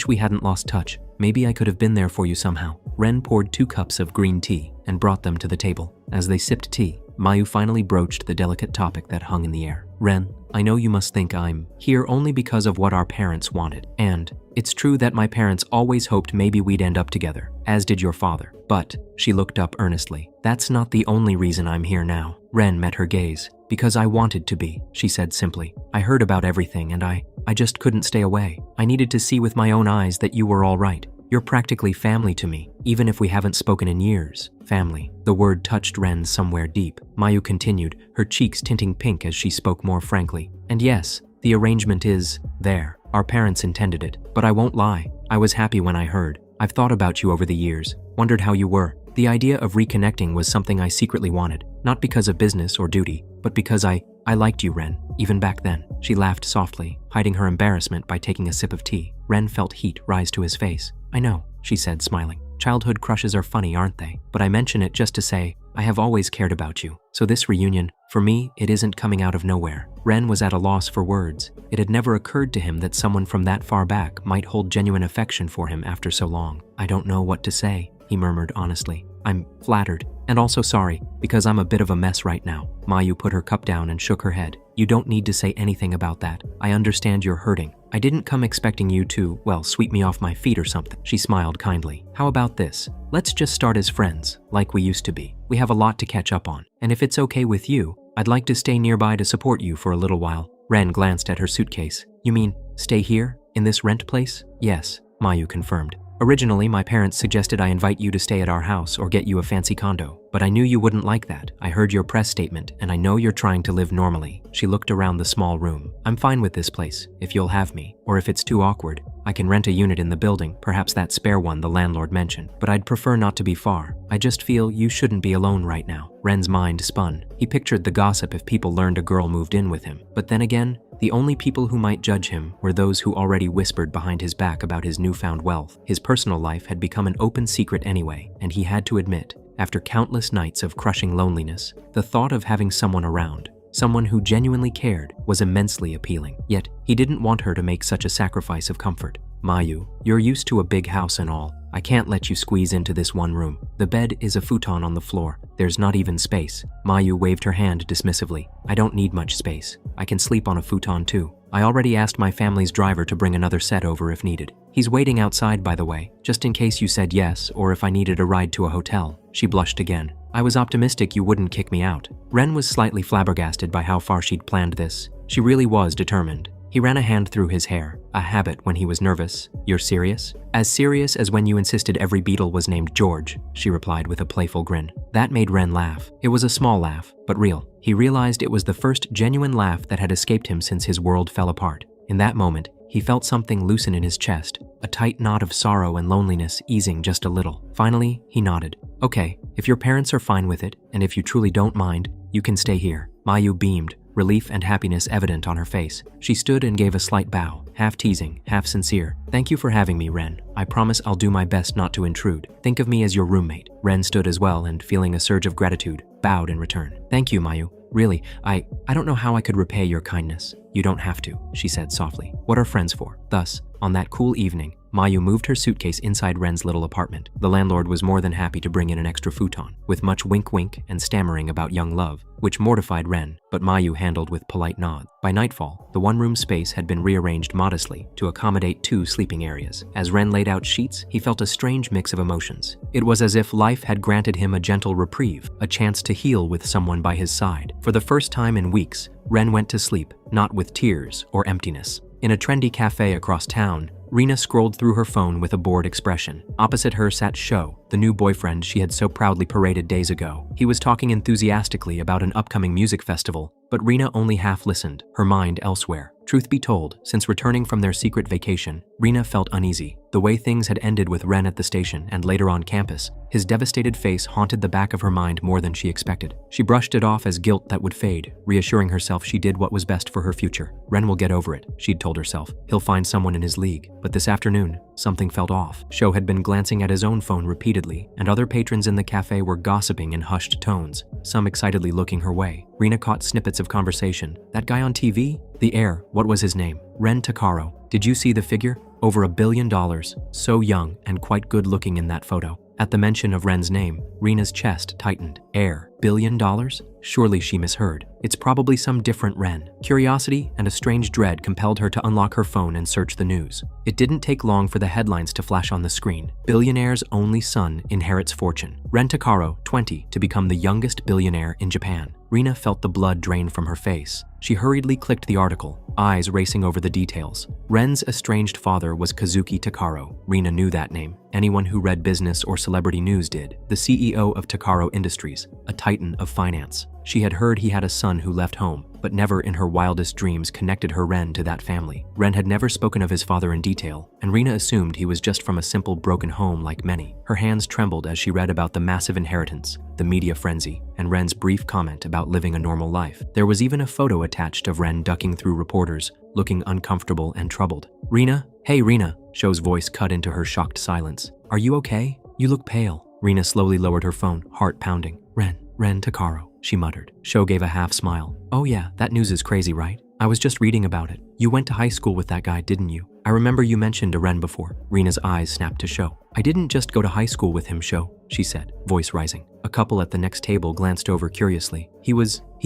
we hadn't lost touch. Maybe I could have been there for you somehow. Ren poured 2 cups of green tea and brought them to the table. As they sipped tea, Mayu finally broached the delicate topic that hung in the air. Ren, I know you must think I'm here only because of what our parents wanted. And it's true that my parents always hoped maybe we'd end up together, as did your father. But, she looked up earnestly, that's not the only reason I'm here now. Ren met her gaze. Because I wanted to be, she said simply. I heard about everything and I just couldn't stay away. I needed to see with my own eyes that you were all right. You're practically family to me, even if we haven't spoken in years. Family. The word touched Ren somewhere deep. Mayu continued, her cheeks tinting pink as she spoke more frankly. And yes, the arrangement is there. Our parents intended it. But I won't lie, I was happy when I heard. I've thought about you over the years, wondered how you were. The idea of reconnecting was something I secretly wanted, not because of business or duty, but because I liked you, Ren, even back then. She laughed softly, hiding her embarrassment by taking a sip of tea. Ren felt heat rise to his face. I know, she said, smiling. Childhood crushes are funny, aren't they? But I mention it just to say, I have always cared about you. So this reunion, for me, it isn't coming out of nowhere. Ren was at a loss for words. It had never occurred to him that someone from that far back might hold genuine affection for him after so long. I don't know what to say, he murmured honestly. I'm flattered, and also sorry, because I'm a bit of a mess right now. Mayu put her cup down and shook her head. You don't need to say anything about that. I understand you're hurting. I didn't come expecting you to, well, sweep me off my feet or something. She smiled kindly. How about this? Let's just start as friends, like we used to be. We have a lot to catch up on. And if it's okay with you, I'd like to stay nearby to support you for a little while. Ren glanced at her suitcase. You mean, stay here? In this rent place? Yes, Mayu confirmed. Originally, my parents suggested I invite you to stay at our house or get you a fancy condo, but I knew you wouldn't like that. I heard your press statement, and I know you're trying to live normally. She looked around the small room. I'm fine with this place, if you'll have me, or if it's too awkward. I can rent a unit in the building, perhaps that spare one the landlord mentioned, but I'd prefer not to be far. I just feel you shouldn't be alone right now. Ren's mind spun. He pictured the gossip if people learned a girl moved in with him, but then again, the only people who might judge him were those who already whispered behind his back about his newfound wealth. His personal life had become an open secret anyway, and he had to admit, after countless nights of crushing loneliness, the thought of having someone around, someone who genuinely cared, was immensely appealing. Yet, he didn't want her to make such a sacrifice of comfort. Mayu, you're used to a big house and all. I can't let you squeeze into this one room. The bed is a futon on the floor. There's not even space. Mayu waved her hand dismissively. I don't need much space. I can sleep on a futon too. I already asked my family's driver to bring another set over if needed. He's waiting outside, by the way, just in case you said yes or if I needed a ride to a hotel. She blushed again. I was optimistic you wouldn't kick me out. Ren was slightly flabbergasted by how far she'd planned this. She really was determined. He ran a hand through his hair, a habit when he was nervous. You're serious? As serious as when you insisted every Beatle was named George, she replied with a playful grin. That made Ren laugh. It was a small laugh, but real. He realized it was the first genuine laugh that had escaped him since his world fell apart. In that moment, he felt something loosen in his chest, a tight knot of sorrow and loneliness easing just a little. Finally, he nodded. Okay, if your parents are fine with it, and if you truly don't mind, you can stay here. Mayu beamed, relief and happiness evident on her face. She stood and gave a slight bow, half teasing, half sincere. Thank you for having me, Ren. I promise I'll do my best not to intrude. Think of me as your roommate. Ren stood as well and, feeling a surge of gratitude, bowed in return. Thank you, Mayu. Really, I don't know how I could repay your kindness. You don't have to, she said softly. What are friends for? Thus, on that cool evening, Mayu moved her suitcase inside Ren's little apartment. The landlord was more than happy to bring in an extra futon, with much wink-wink and stammering about young love, which mortified Ren, but Mayu handled with polite nods. By nightfall, the one-room space had been rearranged modestly to accommodate 2 sleeping areas. As Ren laid out sheets, he felt a strange mix of emotions. It was as if life had granted him a gentle reprieve, a chance to heal with someone by his side. For the first time in weeks, Ren went to sleep, not with tears or emptiness. In a trendy cafe across town, Rena scrolled through her phone with a bored expression. Opposite her sat Sho, the new boyfriend she had so proudly paraded days ago. He was talking enthusiastically about an upcoming music festival, but Rena only half listened, her mind elsewhere. Truth be told, since returning from their secret vacation, Rena felt uneasy. The way things had ended with Ren at the station and later on campus, his devastated face haunted the back of her mind more than she expected. She brushed it off as guilt that would fade, reassuring herself she did what was best for her future. Ren will get over it, she'd told herself. He'll find someone in his league. But this afternoon, something felt off. Sho had been glancing at his own phone repeatedly, and other patrons in the cafe were gossiping in hushed tones, some excitedly looking her way. Rena caught snippets of conversation. That guy on TV? The heir, what was his name? Ren Takaro. Did you see the figure? Over $1 billion. So young and quite good looking in that photo. At the mention of Ren's name, Rena's chest tightened. Heir, $1 billion? Surely she misheard. It's probably some different Ren. Curiosity and a strange dread compelled her to unlock her phone and search the news. It didn't take long for the headlines to flash on the screen. Billionaire's only son inherits fortune. Ren Takaro, 20, to become the youngest billionaire in Japan. Rena felt the blood drain from her face. She hurriedly clicked the article, eyes racing over the details. Ren's estranged father was Kazuki Takaro. Rena knew that name. Anyone who read business or celebrity news did. The CEO of Takaro Industries, a titan of finance. She had heard he had a son who left home, but never in her wildest dreams connected her Ren to that family. Ren had never spoken of his father in detail, and Rena assumed he was just from a simple broken home like many. Her hands trembled as she read about the massive inheritance, the media frenzy, and Ren's brief comment about living a normal life. There was even a photo attached of Ren ducking through reporters, looking uncomfortable and troubled. "Rena? Hey Rena," Sho's voice cut into her shocked silence. "Are you okay? You look pale." Rena slowly lowered her phone, heart pounding. Ren Takaro," she muttered. Sho gave a half smile. "Oh yeah, that news is crazy, right? I was just reading about it. You went to high school with that guy, didn't you? I remember you mentioned a Ren before." Rena's eyes snapped to Sho. "I didn't just go to high school with him, Sho," she said, voice rising. A couple at the next table glanced over curiously. He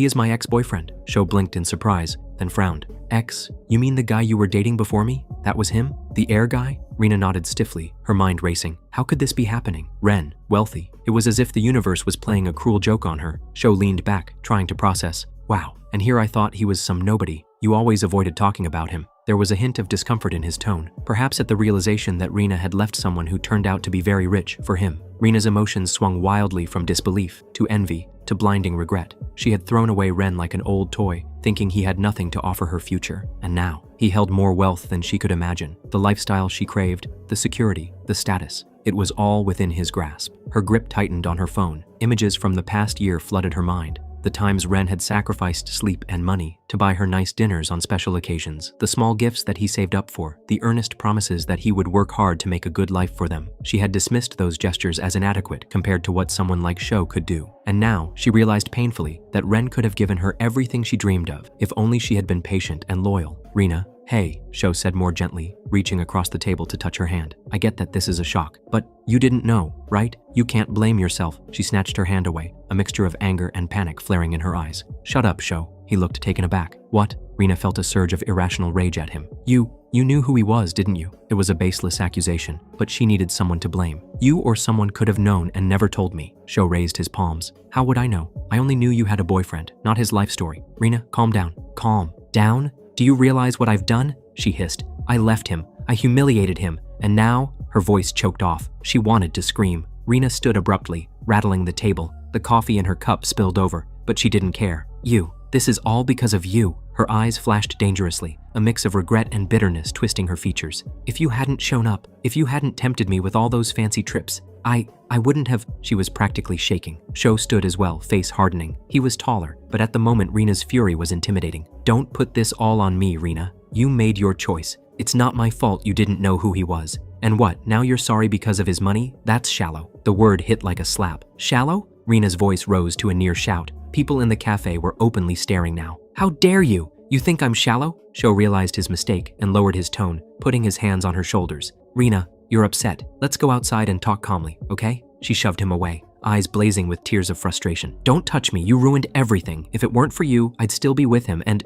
is my ex-boyfriend." Sho blinked in surprise, then frowned. "Ex? You mean the guy you were dating before me? That was him? The heir guy?" Rena nodded stiffly, her mind racing. How could this be happening? Ren, wealthy. It was as if the universe was playing a cruel joke on her. Sho leaned back, trying to process. "Wow, and here I thought he was some nobody. You always avoided talking about him." There was a hint of discomfort in his tone, perhaps at the realization that Rena had left someone who turned out to be very rich for him. Rena's emotions swung wildly from disbelief to envy to blinding regret. She had thrown away Ren like an old toy, thinking he had nothing to offer her future. And now, he held more wealth than she could imagine. The lifestyle she craved, the security, the status. It was all within his grasp. Her grip tightened on her phone. Images from the past year flooded her mind. The times Ren had sacrificed sleep and money to buy her nice dinners on special occasions, the small gifts that he saved up for, the earnest promises that he would work hard to make a good life for them. She had dismissed those gestures as inadequate compared to what someone like Sho could do. And now, she realized painfully that Ren could have given her everything she dreamed of, if only she had been patient and loyal. "Rena, hey," Sho said more gently, reaching across the table to touch her hand. "I get that this is a shock, but you didn't know, right? You can't blame yourself." She snatched her hand away, a mixture of anger and panic flaring in her eyes. "Shut up, Sho." He looked taken aback. "What?" Rena felt a surge of irrational rage at him. You knew who he was, didn't you?" It was a baseless accusation, but she needed someone to blame. "You or someone could have known and never told me." Sho raised his palms. "How would I know? I only knew you had a boyfriend, not his life story." "Rena, calm down." "Calm down? Do you realize what I've done?" she hissed. "I left him. I humiliated him. And now," her voice choked off. She wanted to scream. Rena stood abruptly, rattling the table. The coffee in her cup spilled over, but she didn't care. This is all because of you." Her eyes flashed dangerously, a mix of regret and bitterness twisting her features. "If you hadn't shown up, if you hadn't tempted me with all those fancy trips, I wouldn't have." She was practically shaking. Sho stood as well, face hardening. He was taller, but at the moment Rena's fury was intimidating. "Don't put this all on me, Rena. You made your choice. It's not my fault you didn't know who he was. And what, now you're sorry because of his money? That's shallow." The word hit like a slap. "Shallow?" Rena's voice rose to a near shout. People in the cafe were openly staring now. "How dare you? You think I'm shallow?" Sho realized his mistake and lowered his tone, putting his hands on her shoulders. "Rena, you're upset. Let's go outside and talk calmly, okay?" She shoved him away, eyes blazing with tears of frustration. "Don't touch me, you ruined everything. If it weren't for you, I'd still be with him and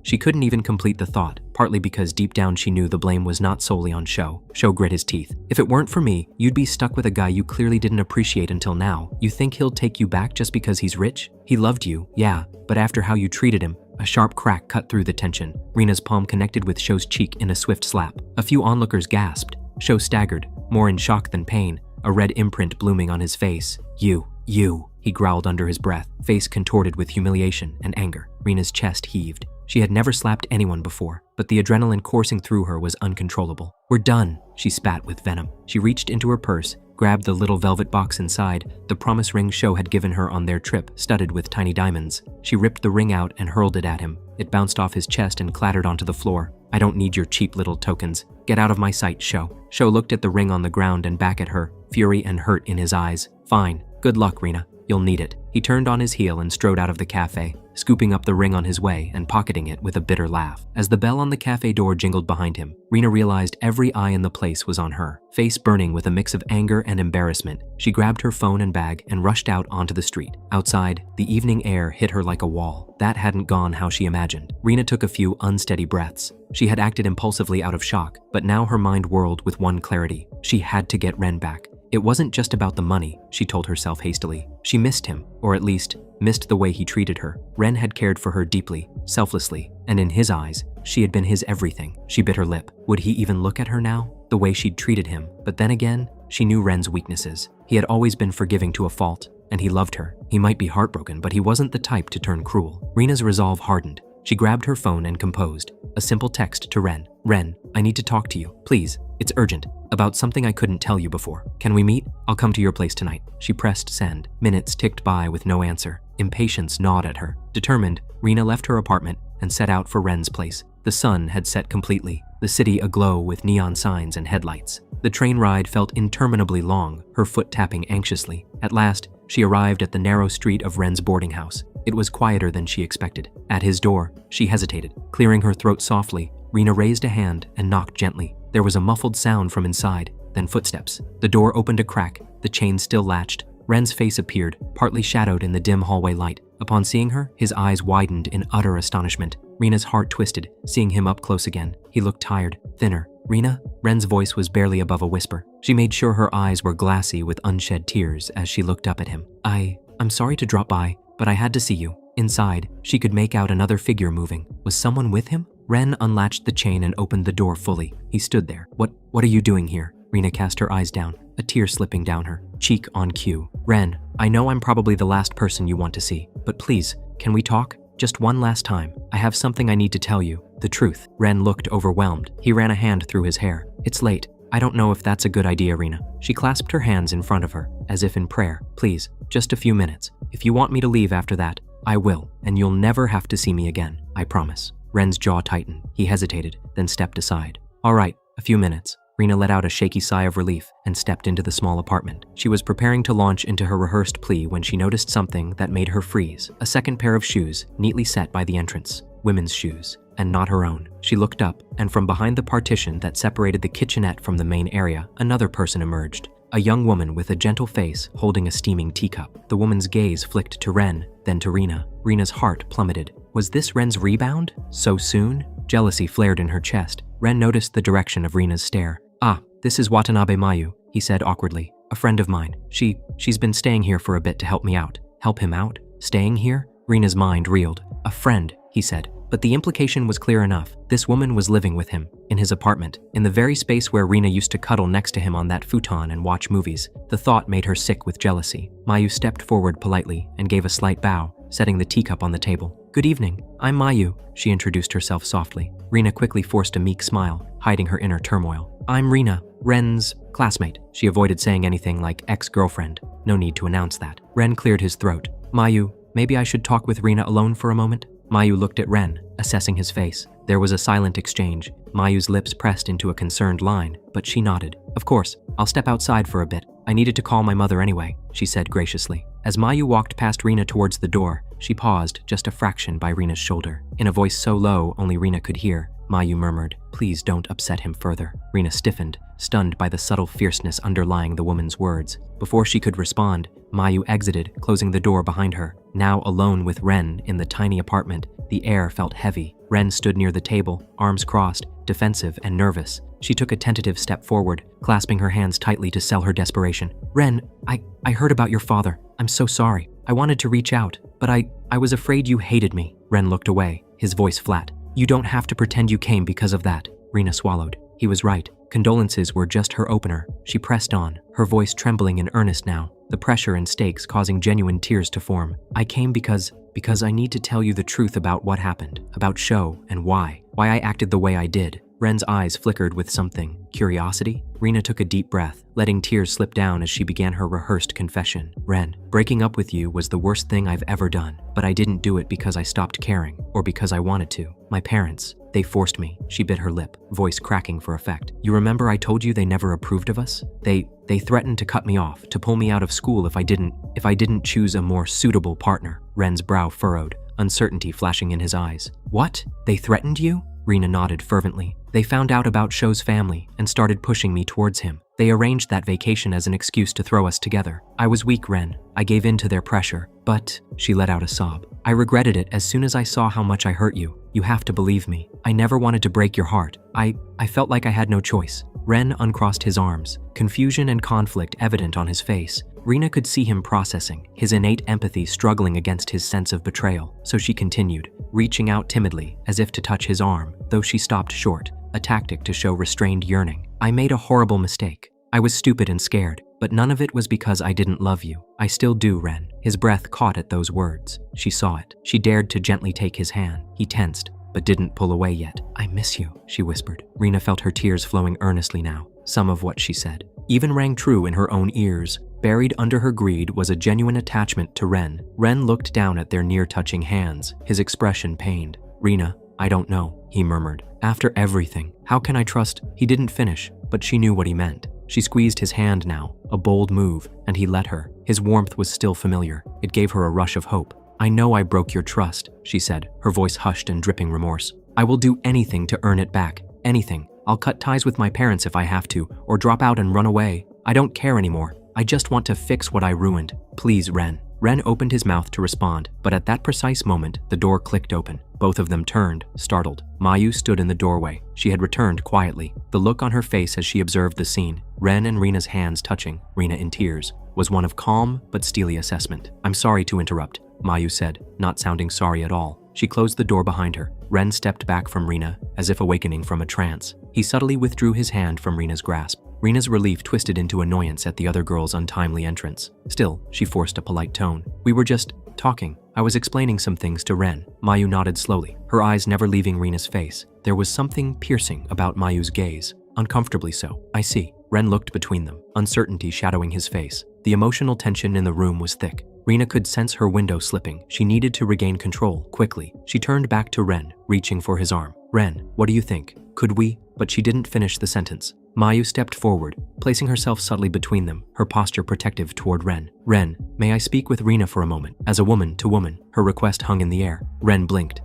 She couldn't even complete the thought, partly because deep down she knew the blame was not solely on Sho. Sho grit his teeth. "If it weren't for me, you'd be stuck with a guy you clearly didn't appreciate until now. You think he'll take you back just because he's rich? He loved you, yeah, but after how you treated him." A sharp crack cut through the tension. Rena's palm connected with Sho's cheek in a swift slap. A few onlookers gasped. Sho staggered, more in shock than pain, a red imprint blooming on his face. You, he growled under his breath, face contorted with humiliation and anger. Rena's chest heaved. She had never slapped anyone before, but the adrenaline coursing through her was uncontrollable. "We're done," she spat with venom. She reached into her purse, grabbed the little velvet box inside, the promise ring Sho had given her on their trip, studded with tiny diamonds. She ripped the ring out and hurled it at him. It bounced off his chest and clattered onto the floor. "I don't need your cheap little tokens. Get out of my sight, Sho." Sho looked at the ring on the ground and back at her, fury and hurt in his eyes. "Fine. Good luck, Rena. You'll need it." He turned on his heel and strode out of the cafe, scooping up the ring on his way and pocketing it with a bitter laugh. As the bell on the cafe door jingled behind him, Rena realized every eye in the place was on her. Face burning with a mix of anger and embarrassment, she grabbed her phone and bag and rushed out onto the street. Outside, the evening air hit her like a wall. That hadn't gone how she imagined. Rena took a few unsteady breaths. She had acted impulsively out of shock, but now her mind whirled with one clarity. She had to get Ren back. It wasn't just about the money, she told herself hastily. She missed him, or at least, missed the way he treated her. Ren had cared for her deeply, selflessly, and in his eyes, she had been his everything. She bit her lip. Would he even look at her now? The way she'd treated him. But then again, she knew Ren's weaknesses. He had always been forgiving to a fault, and he loved her. He might be heartbroken, but he wasn't the type to turn cruel. Rena's resolve hardened. She grabbed her phone and composed a simple text to Ren. Ren, I need to talk to you. Please, it's urgent. About something I couldn't tell you before. Can we meet? I'll come to your place tonight. She pressed send. Minutes ticked by with no answer. Impatience gnawed at her. Determined, Rena left her apartment and set out for Ren's place. The sun had set completely, the city aglow with neon signs and headlights. The train ride felt interminably long, her foot tapping anxiously. At last, she arrived at the narrow street of Ren's boarding house. It was quieter than she expected. At his door, she hesitated. Clearing her throat softly, Rena raised a hand and knocked gently. There was a muffled sound from inside, then footsteps. The door opened a crack, the chain still latched. Ren's face appeared, partly shadowed in the dim hallway light. Upon seeing her, his eyes widened in utter astonishment. Rena's heart twisted, seeing him up close again. He looked tired, thinner. Rena? Ren's voice was barely above a whisper. She made sure her eyes were glassy with unshed tears as she looked up at him. I'm sorry to drop by, but I had to see you. Inside, she could make out another figure moving. Was someone with him? Ren unlatched the chain and opened the door fully. He stood there. What are you doing here? Rena cast her eyes down, a tear slipping down her cheek on cue. Ren, I know I'm probably the last person you want to see, but please, can we talk? Just one last time. I have something I need to tell you. The truth. Ren looked overwhelmed. He ran a hand through his hair. It's late. I don't know if that's a good idea, Rena. She clasped her hands in front of her, as if in prayer. Please, just a few minutes. If you want me to leave after that, I will, and you'll never have to see me again. I promise. Ren's jaw tightened. He hesitated, then stepped aside. All right, a few minutes. Rena let out a shaky sigh of relief and stepped into the small apartment. She was preparing to launch into her rehearsed plea when she noticed something that made her freeze. A second pair of shoes, neatly set by the entrance. Women's shoes, and not her own. She looked up, and from behind the partition that separated the kitchenette from the main area, another person emerged. A young woman with a gentle face holding a steaming teacup. The woman's gaze flicked to Ren, then to Rena. Rena's heart plummeted. Was this Ren's rebound? So soon? Jealousy flared in her chest. Ren noticed the direction of Rena's stare. Ah, this is Watanabe Mayu, he said awkwardly. A friend of mine. She's been staying here for a bit to help me out. Help him out? Staying here? Rena's mind reeled. A friend, he said. But the implication was clear enough. This woman was living with him, in his apartment, in the very space where Rena used to cuddle next to him on that futon and watch movies. The thought made her sick with jealousy. Mayu stepped forward politely and gave a slight bow, setting the teacup on the table. Good evening. I'm Mayu, she introduced herself softly. Rena quickly forced a meek smile, hiding her inner turmoil. I'm Rena, Ren's classmate. She avoided saying anything like ex-girlfriend. No need to announce that. Ren cleared his throat. Mayu, maybe I should talk with Rena alone for a moment? Mayu looked at Ren, assessing his face. There was a silent exchange. Mayu's lips pressed into a concerned line, but she nodded. Of course, I'll step outside for a bit. I needed to call my mother anyway, she said graciously. As Mayu walked past Rena towards the door, she paused just a fraction by Rena's shoulder. In a voice so low only Rena could hear, Mayu murmured, "Please don't upset him further." Rena stiffened, stunned by the subtle fierceness underlying the woman's words. Before she could respond, Mayu exited, closing the door behind her. Now alone with Ren in the tiny apartment, the air felt heavy. Ren stood near the table, arms crossed, defensive and nervous. She took a tentative step forward, clasping her hands tightly to sell her desperation. Ren, I heard about your father. I'm so sorry. I wanted to reach out, but I was afraid you hated me. Ren looked away, his voice flat. You don't have to pretend you came because of that. Rena swallowed. He was right. Condolences were just her opener. She pressed on, her voice trembling in earnest now, the pressure and stakes causing genuine tears to form. I came because I need to tell you the truth about what happened, about Sho and why I acted the way I did. Ren's eyes flickered with something. Curiosity? Rena took a deep breath, letting tears slip down as she began her rehearsed confession. Ren, breaking up with you was the worst thing I've ever done, but I didn't do it because I stopped caring, or because I wanted to. My parents, they forced me. She bit her lip, voice cracking for effect. You remember I told you they never approved of us? They threatened to cut me off, to pull me out of school if I didn't choose a more suitable partner. Ren's brow furrowed. uncertainty flashing in his eyes. What? They threatened you? Rena nodded fervently. They found out about Shou's family and started pushing me towards him. They arranged that vacation as an excuse to throw us together. I was weak, Ren. I gave in to their pressure. But, she let out a sob, I regretted it as soon as I saw how much I hurt you. You have to believe me. I never wanted to break your heart. I felt like I had no choice. Ren uncrossed his arms, confusion and conflict evident on his face. Rena could see him processing, his innate empathy struggling against his sense of betrayal, so she continued, reaching out timidly as if to touch his arm, though she stopped short, a tactic to show restrained yearning. I made a horrible mistake. I was stupid and scared, but none of it was because I didn't love you. I still do, Ren. His breath caught at those words. She saw it. She dared to gently take his hand. He tensed, but didn't pull away yet. I miss you, she whispered. Rena felt her tears flowing earnestly now. Some of what she said even rang true in her own ears. Buried under her greed was a genuine attachment to Ren. Ren looked down at their near-touching hands, his expression pained. Rena, I don't know, he murmured. After everything, how can I trust? He didn't finish, but she knew what he meant. She squeezed his hand now, a bold move, and he let her. His warmth was still familiar. It gave her a rush of hope. I know I broke your trust, she said, her voice hushed and dripping remorse. I will do anything to earn it back. Anything. I'll cut ties with my parents if I have to, or drop out and run away. I don't care anymore. I just want to fix what I ruined. Please, Ren. Ren opened his mouth to respond, but at that precise moment, the door clicked open. Both of them turned, startled. Mayu stood in the doorway. She had returned quietly. The look on her face as she observed the scene, Ren and Rena's hands touching, Rena in tears, was one of calm but steely assessment. I'm sorry to interrupt, Mayu said, not sounding sorry at all. She closed the door behind her. Ren stepped back from Rena, as if awakening from a trance. He subtly withdrew his hand from Rena's grasp. Rena's relief twisted into annoyance at the other girl's untimely entrance. Still, she forced a polite tone. We were just talking. I was explaining some things to Ren. Mayu nodded slowly, her eyes never leaving Rena's face. There was something piercing about Mayu's gaze, uncomfortably so. I see. Ren looked between them, uncertainty shadowing his face. The emotional tension in the room was thick. Rena could sense her window slipping. She needed to regain control, quickly. She turned back to Ren, reaching for his arm. Ren, what do you think? Could we? But she didn't finish the sentence. Mayu stepped forward, placing herself subtly between them, her posture protective toward Ren. Ren, may I speak with Rena for a moment? As a woman to woman, her request hung in the air. Ren blinked.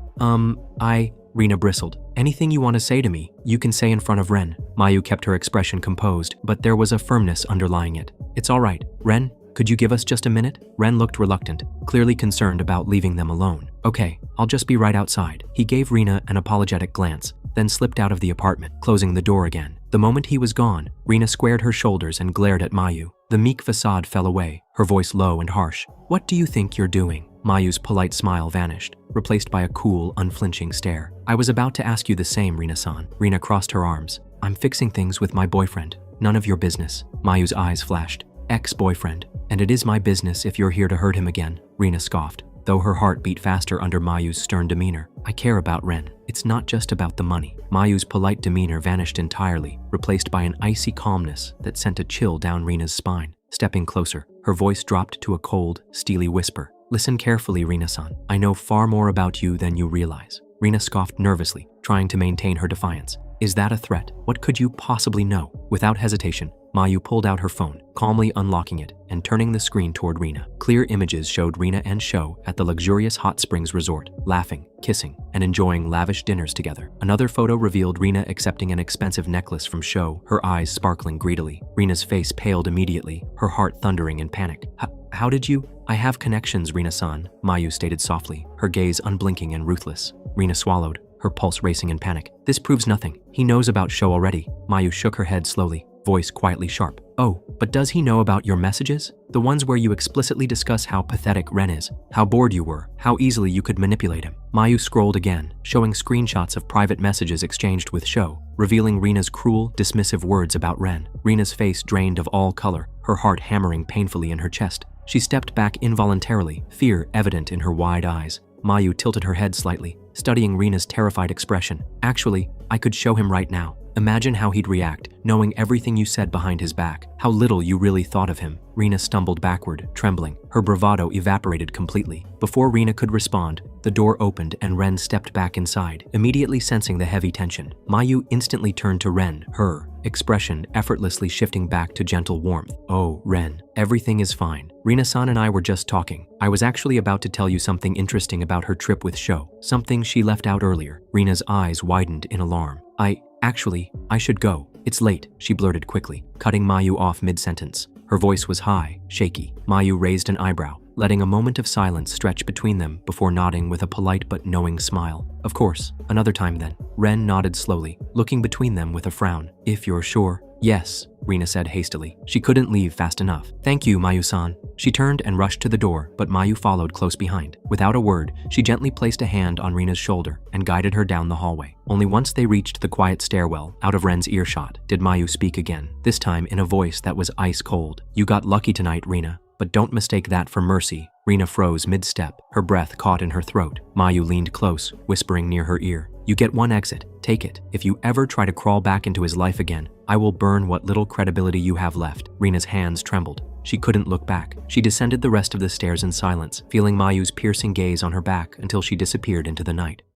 Rena bristled. Anything you want to say to me, you can say in front of Ren. Mayu kept her expression composed, but there was a firmness underlying it. It's all right. Ren, could you give us just a minute? Ren looked reluctant, clearly concerned about leaving them alone. Okay, I'll just be right outside. He gave Rena an apologetic glance, then slipped out of the apartment, closing the door again. The moment he was gone, Rena squared her shoulders and glared at Mayu. The meek facade fell away, her voice low and harsh. What do you think you're doing? Mayu's polite smile vanished, replaced by a cool, unflinching stare. I was about to ask you the same, Rena-san. Rena crossed her arms. I'm fixing things with my boyfriend. None of your business. Mayu's eyes flashed. Ex-boyfriend. And it is my business if you're here to hurt him again. Rena scoffed, though her heart beat faster under Mayu's stern demeanor. I care about Ren. It's not just about the money. Mayu's polite demeanor vanished entirely, replaced by an icy calmness that sent a chill down Rena's spine. Stepping closer, her voice dropped to a cold, steely whisper. Listen carefully, Rena-san. I know far more about you than you realize. Rena scoffed nervously, trying to maintain her defiance. Is that a threat? What could you possibly know? Without hesitation, Mayu pulled out her phone, calmly unlocking it and turning the screen toward Rena. Clear images showed Rena and Shou at the luxurious hot springs resort, laughing, kissing, and enjoying lavish dinners together. Another photo revealed Rena accepting an expensive necklace from Shou, her eyes sparkling greedily. Rena's face paled immediately, her heart thundering in panic. How did you? I have connections, Rena-san, Mayu stated softly, her gaze unblinking and ruthless. Rena swallowed, her pulse racing in panic. This proves nothing. He knows about Shou already. Mayu shook her head slowly, voice quietly sharp. Oh, but does he know about your messages? The ones where you explicitly discuss how pathetic Ren is, how bored you were, how easily you could manipulate him. Mayu scrolled again, showing screenshots of private messages exchanged with Shou, revealing Rena's cruel, dismissive words about Ren. Rena's face drained of all color, her heart hammering painfully in her chest. She stepped back involuntarily, fear evident in her wide eyes. Mayu tilted her head slightly, studying Rena's terrified expression. Actually, I could show him right now. Imagine how he'd react, knowing everything you said behind his back, how little you really thought of him. Rena stumbled backward, trembling. Her bravado evaporated completely. Before Rena could respond, the door opened and Ren stepped back inside, immediately sensing the heavy tension. Mayu instantly turned to Ren, her expression effortlessly shifting back to gentle warmth. "Oh, Ren, everything is fine. Rena-san and I were just talking. I was actually about to tell you something interesting about her trip with Sho, something she left out earlier." Rena's eyes widened in alarm. I should go. It's late," she blurted quickly, cutting Mayu off mid-sentence. Her voice was high, shaky. Mayu raised an eyebrow, letting a moment of silence stretch between them before nodding with a polite but knowing smile. "Of course, another time then." Ren nodded slowly, looking between them with a frown. "If you're sure." "Yes," Rena said hastily. She couldn't leave fast enough. "Thank you, Mayu-san." She turned and rushed to the door, but Mayu followed close behind. Without a word, she gently placed a hand on Rena's shoulder and guided her down the hallway. Only once they reached the quiet stairwell, out of Ren's earshot, did Mayu speak again, this time in a voice that was ice cold. "You got lucky tonight, Rena, but don't mistake that for mercy." Rena froze mid-step, her breath caught in her throat. Mayu leaned close, whispering near her ear. "You get one exit. Take it. If you ever try to crawl back into his life again, I will burn what little credibility you have left." Rena's hands trembled. She couldn't look back. She descended the rest of the stairs in silence, feeling Mayu's piercing gaze on her back until she disappeared into the night.